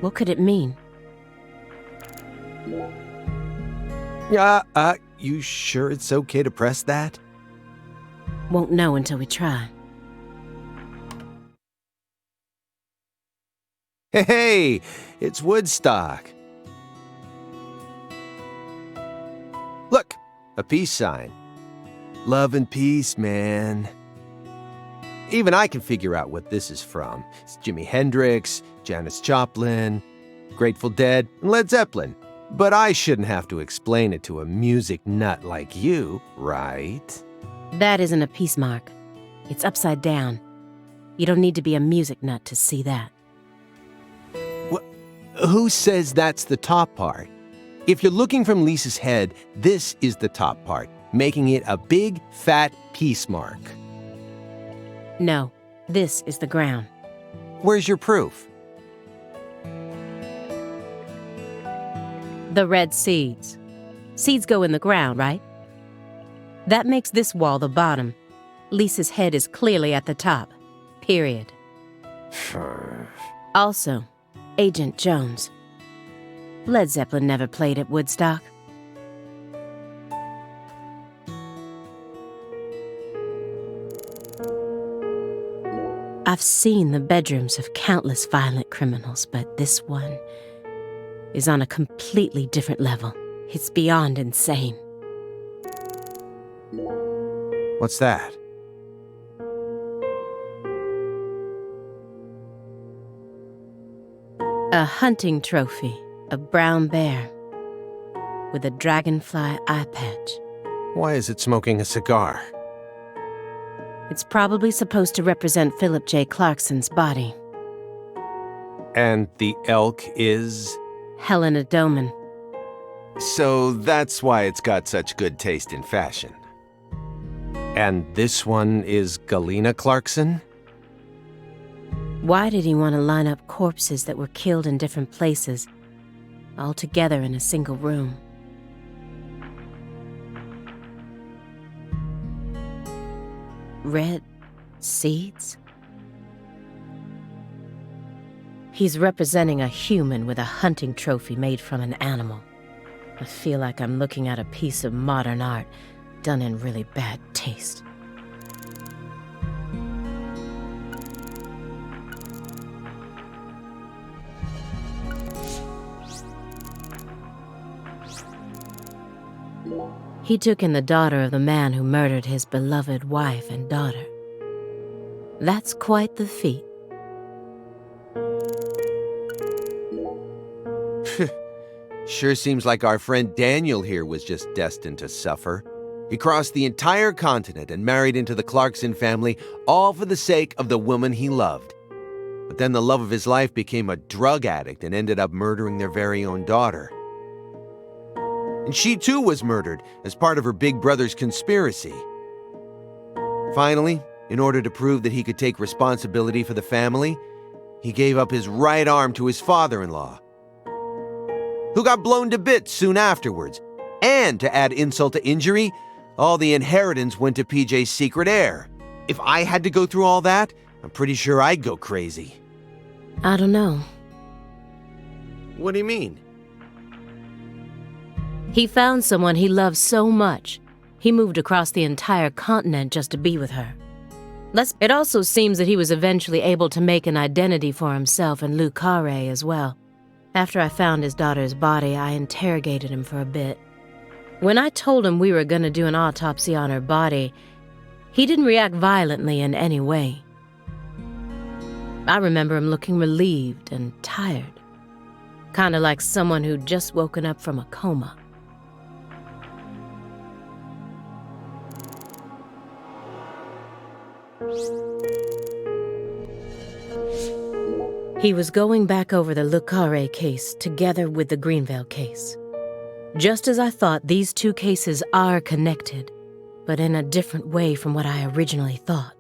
What could it mean? You sure it's okay to press that? Won't know until we try. Hey, it's Woodstock. Look, a peace sign. Love and peace, man. Even I can figure out what this is from. It's Jimi Hendrix, Janis Joplin, Grateful Dead, and Led Zeppelin. But I shouldn't have to explain it to a music nut like you, right? That isn't a peace mark. It's upside down. You don't need to be a music nut to see that. Who says that's the top part? If you're looking from Lisa's head, this is the top part, making it a big, fat peace mark. No, this is the ground. Where's your proof? The red seeds. Seeds go in the ground, right? That makes this wall the bottom. Lisa's head is clearly at the top. Period. Also, Agent Jones. Led Zeppelin never played at Woodstock. I've seen the bedrooms of countless violent criminals, but this one is on a completely different level. It's beyond insane. What's that? A hunting trophy, a brown bear with a dragonfly eye patch. Why is it smoking a cigar? It's probably supposed to represent Philip J. Clarkson's body. And the elk is? Helena Doman. So that's why it's got such good taste in fashion. And this one is Galena Clarkson? Why did he want to line up corpses that were killed in different places, all together in a single room? Red seeds? He's representing a human with a hunting trophy made from an animal. I feel like I'm looking at a piece of modern art done in really bad taste. He took in the daughter of the man who murdered his beloved wife and daughter. That's quite the feat. Sure seems like our friend Daniel here was just destined to suffer. He crossed the entire continent and married into the Clarkson family, all for the sake of the woman he loved. But then the love of his life became a drug addict and ended up murdering their very own daughter. And she too was murdered as part of her big brother's conspiracy. Finally, in order to prove that he could take responsibility for the family, he gave up his right arm to his father-in-law, who got blown to bits soon afterwards. And to add insult to injury, all the inheritance went to PJ's secret heir. If I had to go through all that, I'm pretty sure I'd go crazy. I don't know. What do you mean? He found someone he loved so much, he moved across the entire continent just to be with her. It also seems that he was eventually able to make an identity for himself in Lucare as well. After I found his daughter's body, I interrogated him for a bit. When I told him we were going to do an autopsy on her body, he didn't react violently in any way. I remember him looking relieved and tired, kind of like someone who'd just woken up from a coma. He was going back over the Lucare case together with the Greenvale case. Just as I thought, these two cases are connected, but in a different way from what I originally thought.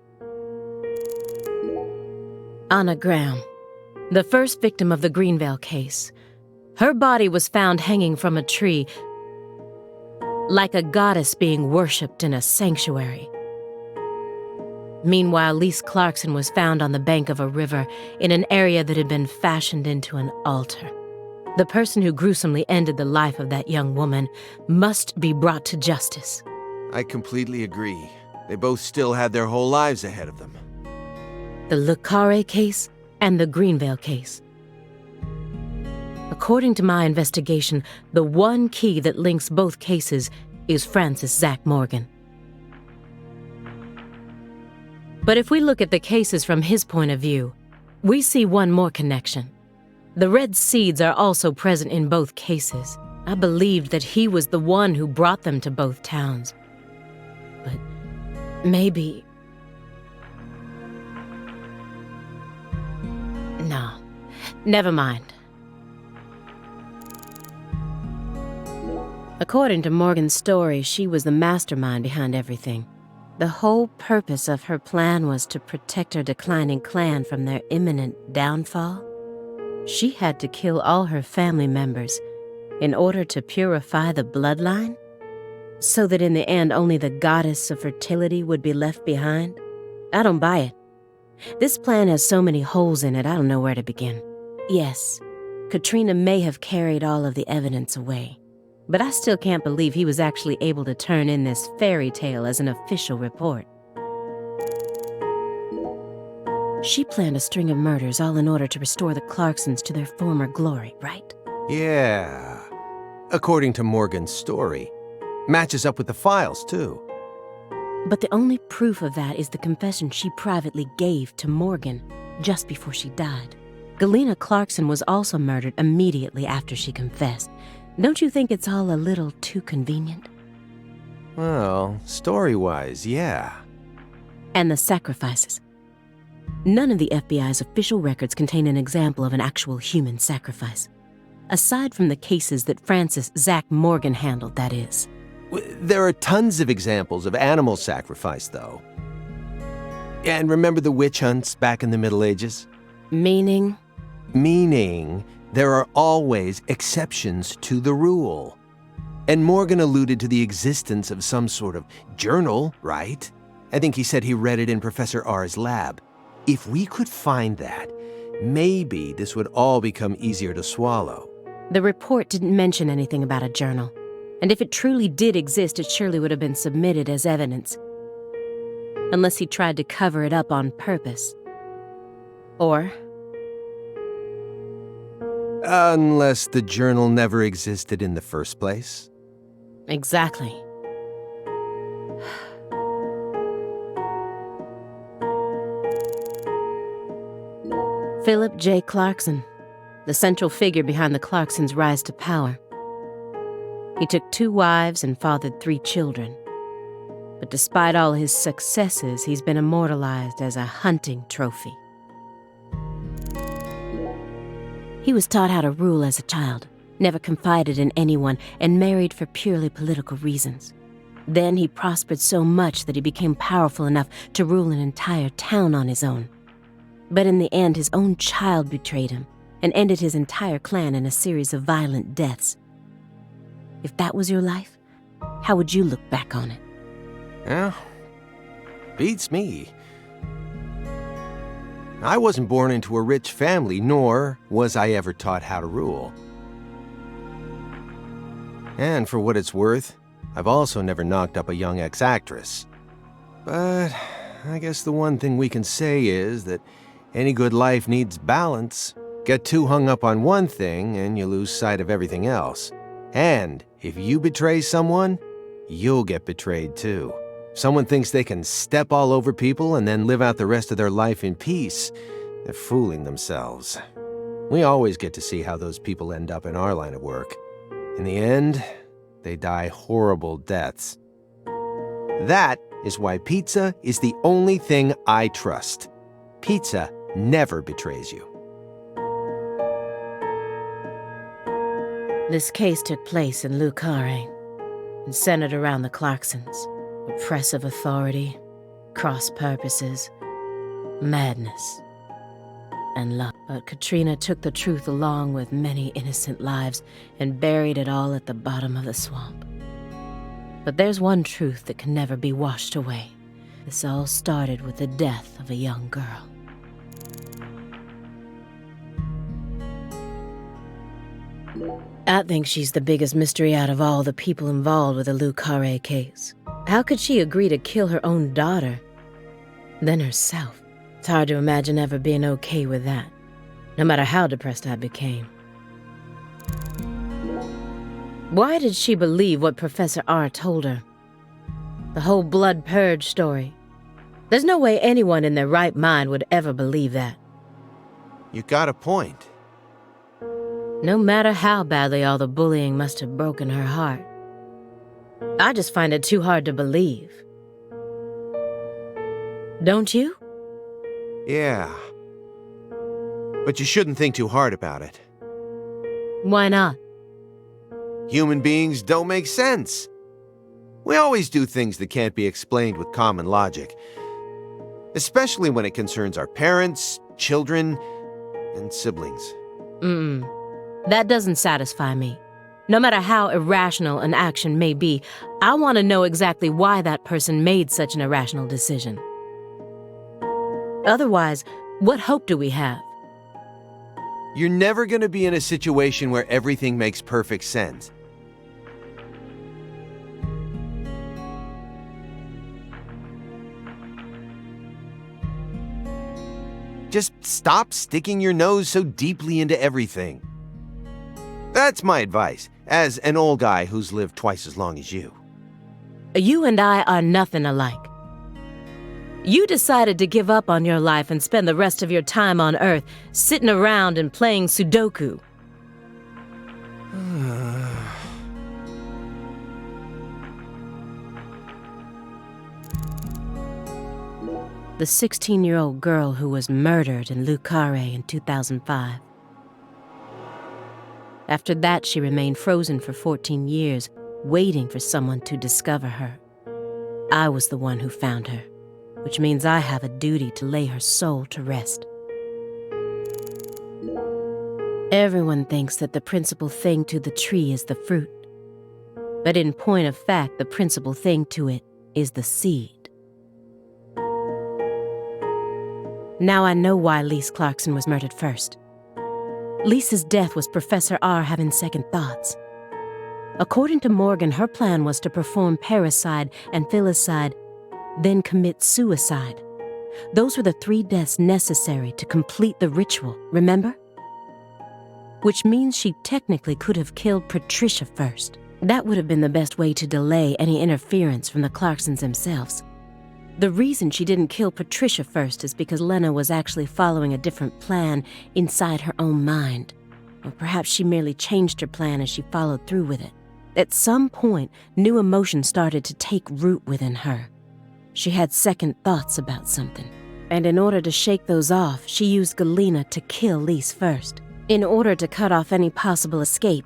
Anna Graham, the first victim of the Greenvale case. Her body was found hanging from a tree, like a goddess being worshipped in a sanctuary. Meanwhile, Lise Clarkson was found on the bank of a river in an area that had been fashioned into an altar. The person who gruesomely ended the life of that young woman must be brought to justice. I completely agree. They both still had their whole lives ahead of them. The Lucare case and the Greenvale case. According to my investigation, the one key that links both cases is Francis Zach Morgan. But if we look at the cases from his point of view, we see one more connection. The red seeds are also present in both cases. I believed that he was the one who brought them to both towns. But maybe... No, never mind. According to Morgan's story, she was the mastermind behind everything. The whole purpose of her plan was to protect her declining clan from their imminent downfall. She had to kill all her family members in order to purify the bloodline, so that in the end only the goddess of fertility would be left behind. I don't buy it. This plan has so many holes in it, I don't know where to begin. Yes, Katrina may have carried all of the evidence away, but I still can't believe he was actually able to turn in this fairy tale as an official report. She planned a string of murders all in order to restore the Clarksons to their former glory, right? Yeah. According to Morgan's story. Matches up with the files, too. But the only proof of that is the confession she privately gave to Morgan just before she died. Galena Clarkson was also murdered immediately after she confessed. Don't you think it's all a little too convenient? Well, story-wise, yeah. And the sacrifices. None of the FBI's official records contain an example of an actual human sacrifice. Aside from the cases that Francis Zach Morgan handled, that is. There are tons of examples of animal sacrifice, though. And remember the witch hunts back in the Middle Ages? Meaning? Meaning, there are always exceptions to the rule. And Morgan alluded to the existence of some sort of journal, right? I think he said he read it in Professor R's lab. If we could find that, maybe this would all become easier to swallow. The report didn't mention anything about a journal. And if it truly did exist, it surely would have been submitted as evidence. Unless he tried to cover it up on purpose. Or... unless the journal never existed in the first place. Exactly. Philip J. Clarkson, the central figure behind the Clarksons' rise to power. He took 2 wives and fathered 3 children. But despite all his successes, he's been immortalized as a hunting trophy. He was taught how to rule as a child, never confided in anyone, and married for purely political reasons. Then he prospered so much that he became powerful enough to rule an entire town on his own. But in the end, his own child betrayed him and ended his entire clan in a series of violent deaths. If that was your life, how would you look back on it? Well, beats me. I wasn't born into a rich family, nor was I ever taught how to rule. And for what it's worth, I've also never knocked up a young ex-actress. But I guess the one thing we can say is that any good life needs balance. Get too hung up on one thing and you lose sight of everything else. And if you betray someone, you'll get betrayed too. If someone thinks they can step all over people and then live out the rest of their life in peace, they're fooling themselves. We always get to see how those people end up in our line of work. In the end, they die horrible deaths. That is why pizza is the only thing I trust. Pizza never betrays you. This case took place in Lucare and centered around the Clarksons. Oppressive authority, cross purposes, madness, and love. But Katrina took the truth along with many innocent lives and buried it all at the bottom of the swamp. But there's one truth that can never be washed away. This all started with the death of a young girl. I think she's the biggest mystery out of all the people involved with the Lucare case. How could she agree to kill her own daughter, then herself? It's hard to imagine ever being okay with that, no matter how depressed I became. Why did she believe what Professor R told her? The whole blood purge story. There's no way anyone in their right mind would ever believe that. You got a point. No matter how badly all the bullying must have broken her heart. I just find it too hard to believe. Don't you? Yeah. But you shouldn't think too hard about it. Why not? Human beings don't make sense. We always do things that can't be explained with common logic. Especially when it concerns our parents, children, and siblings. That doesn't satisfy me. No matter how irrational an action may be, I want to know exactly why that person made such an irrational decision. Otherwise, what hope do we have? You're never going to be in a situation where everything makes perfect sense. Just stop sticking your nose so deeply into everything. That's my advice, as an old guy who's lived twice as long as you. You and I are nothing alike. You decided to give up on your life and spend the rest of your time on Earth sitting around and playing Sudoku. The 16-year-old girl who was murdered in Lucare in 2005. After that, she remained frozen for 14 years, waiting for someone to discover her. I was the one who found her, which means I have a duty to lay her soul to rest. Everyone thinks that the principal thing to the tree is the fruit. But in point of fact, the principal thing to it is the seed. Now I know why Lise Clarkson was murdered first. Lisa's death was Professor R having second thoughts. According to Morgan, her plan was to perform parricide and filicide, then commit suicide. Those were the 3 deaths necessary to complete the ritual, remember? Which means she technically could have killed Patricia first. That would have been the best way to delay any interference from the Clarksons themselves. The reason she didn't kill Patricia first is because Lena was actually following a different plan inside her own mind. Or perhaps she merely changed her plan as she followed through with it. At some point, new emotions started to take root within her. She had second thoughts about something. And in order to shake those off, she used Galena to kill Lise first, in order to cut off any possible escape.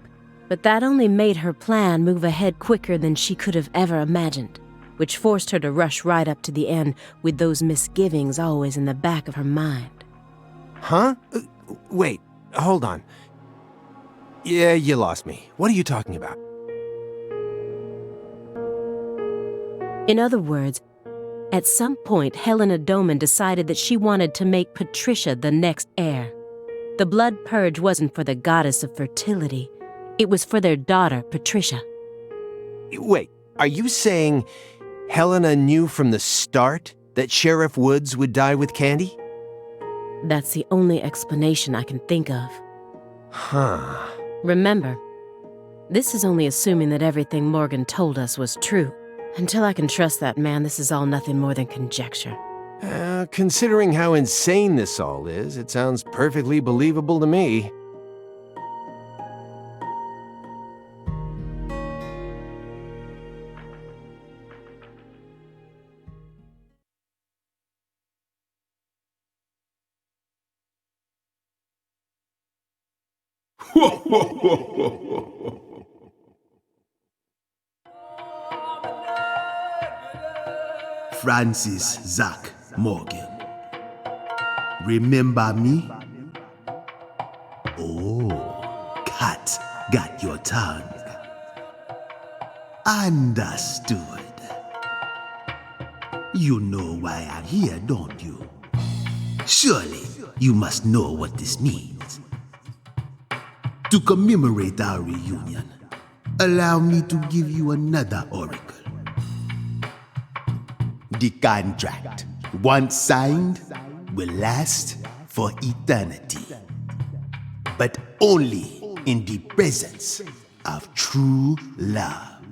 But that only made her plan move ahead quicker than she could have ever imagined, which forced her to rush right up to the end with those misgivings always in the back of her mind. Huh? Wait, hold on. Yeah, you lost me. What are you talking about? In other words, at some point, Helena Doman decided that she wanted to make Patricia the next heir. The blood purge wasn't for the goddess of fertility. It was for their daughter, Patricia. Wait, are you saying Helena knew from the start that Sheriff Woods would die with Candy? That's the only explanation I can think of. Huh. Remember, this is only assuming that everything Morgan told us was true. Until I can trust that man, this is all nothing more than conjecture. Considering how insane this all is, it sounds perfectly believable to me. Francis Zach Morgan. Remember me? Oh, cat got your tongue. Understood. You know why I'm here, don't you? Surely you must know what this means. To commemorate our reunion, allow me to give you another oracle. The contract, once signed, will last for eternity. But only in the presence of true love.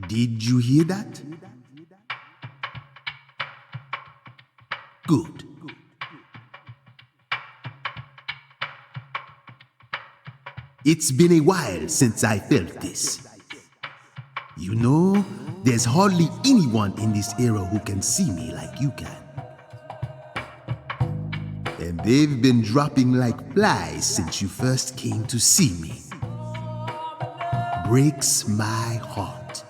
Did you hear that? Good. It's been a while since I felt this. You know, there's hardly anyone in this era who can see me like you can. And they've been dropping like flies since you first came to see me. Breaks my heart.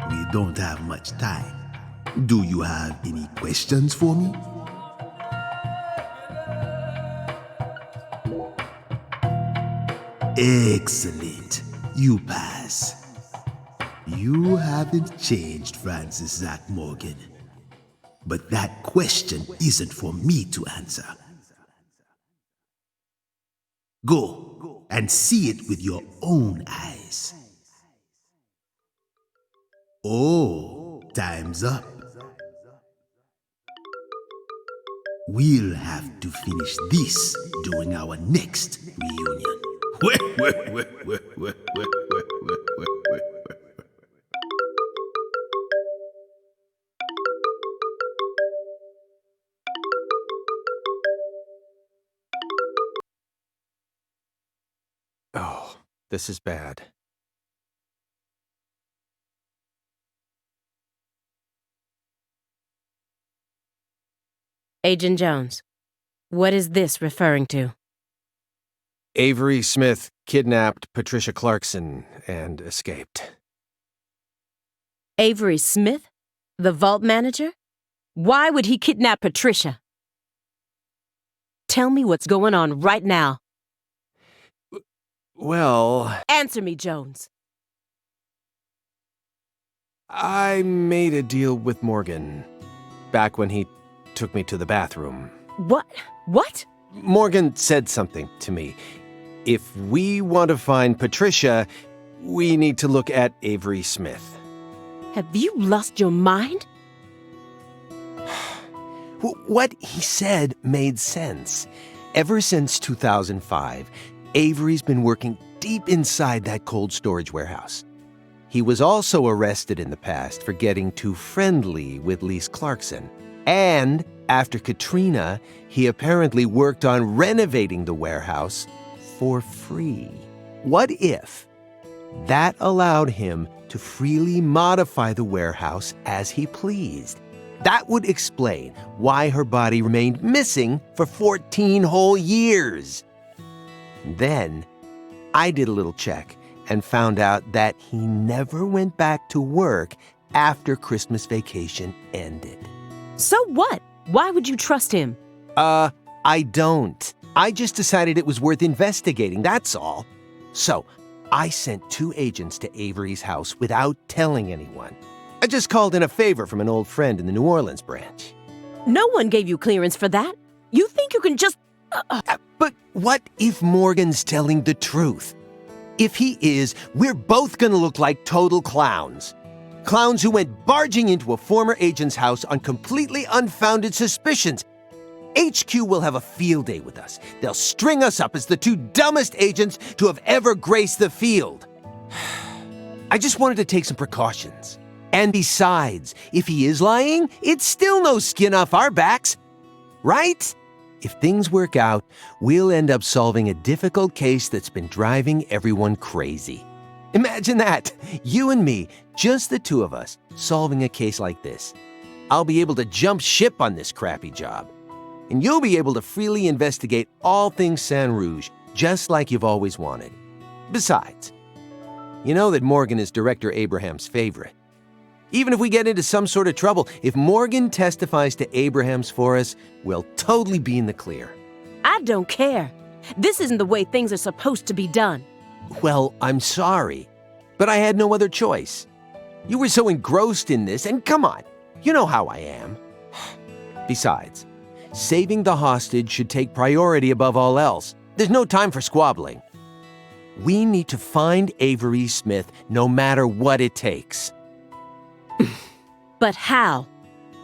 We don't have much time. Do you have any questions for me? Excellent. You pass. You haven't changed, Francis Zach Morgan. But that question isn't for me to answer. Go and see it with your own eyes. Oh, time's up. We'll have to finish this during our next reunion. Oh, this is bad. Agent Jones, what is this referring to? Avery Smith kidnapped Patricia Clarkson and escaped. Avery Smith? The vault manager? Why would he kidnap Patricia? Tell me what's going on right now. Well, Answer me, Jones. I made a deal with Morgan back when he took me to the bathroom. What? What? Morgan said something to me. If we want to find Patricia, we need to look at Avery Smith. Have you lost your mind? What he said made sense. Ever since 2005, Avery's been working deep inside that cold storage warehouse. He was also arrested in the past for getting too friendly with Lise Clarkson. And after Katrina, he apparently worked on renovating the warehouse for free. What if that allowed him to freely modify the warehouse as he pleased? That would explain why her body remained missing for 14 whole years. Then, I did a little check and found out that he never went back to work after Christmas vacation ended. So what? Why would you trust him? I don't. I just decided it was worth investigating, that's all. So, I sent 2 agents to Avery's house without telling anyone. I just called in a favor from an old friend in the New Orleans branch. No one gave you clearance for that. You think you can just... But what if Morgan's telling the truth? If he is, we're both gonna look like total clowns. Clowns who went barging into a former agent's house on completely unfounded suspicions. HQ will have a field day with us. They'll string us up as the 2 dumbest agents to have ever graced the field. I just wanted to take some precautions. And besides, if he is lying, it's still no skin off our backs. Right? If things work out, we'll end up solving a difficult case that's been driving everyone crazy. Imagine that. You and me, just the 2 of us, solving a case like this. I'll be able to jump ship on this crappy job. And you'll be able to freely investigate all things Saint Rouge, just like you've always wanted. Besides, you know that Morgan is Director Abraham's favorite. Even if we get into some sort of trouble, if Morgan testifies to Abraham's for us, we'll totally be in the clear. I don't care. This isn't the way things are supposed to be done. Well, I'm sorry, but I had no other choice. You were so engrossed in this, and come on, you know how I am. Besides, saving the hostage should take priority above all else. There's no time for squabbling. We need to find Avery Smith no matter what it takes. But how?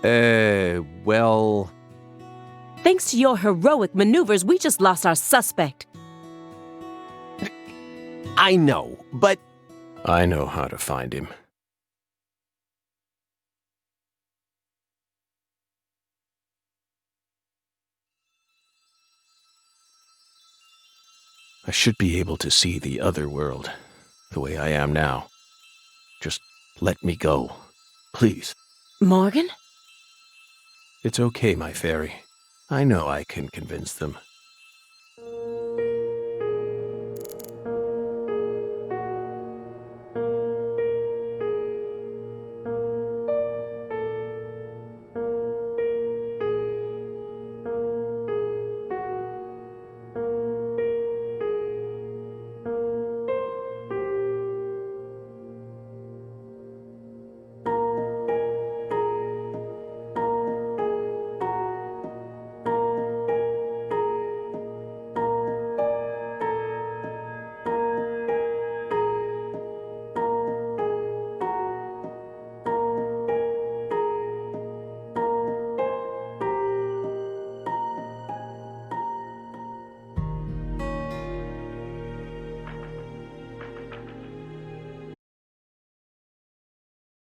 Well... Thanks to your heroic maneuvers, we just lost our suspect. I know, but... I know how to find him. I should be able to see the other world, the way I am now. Just let me go, please. Morgan? It's okay, my fairy. I know I can convince them.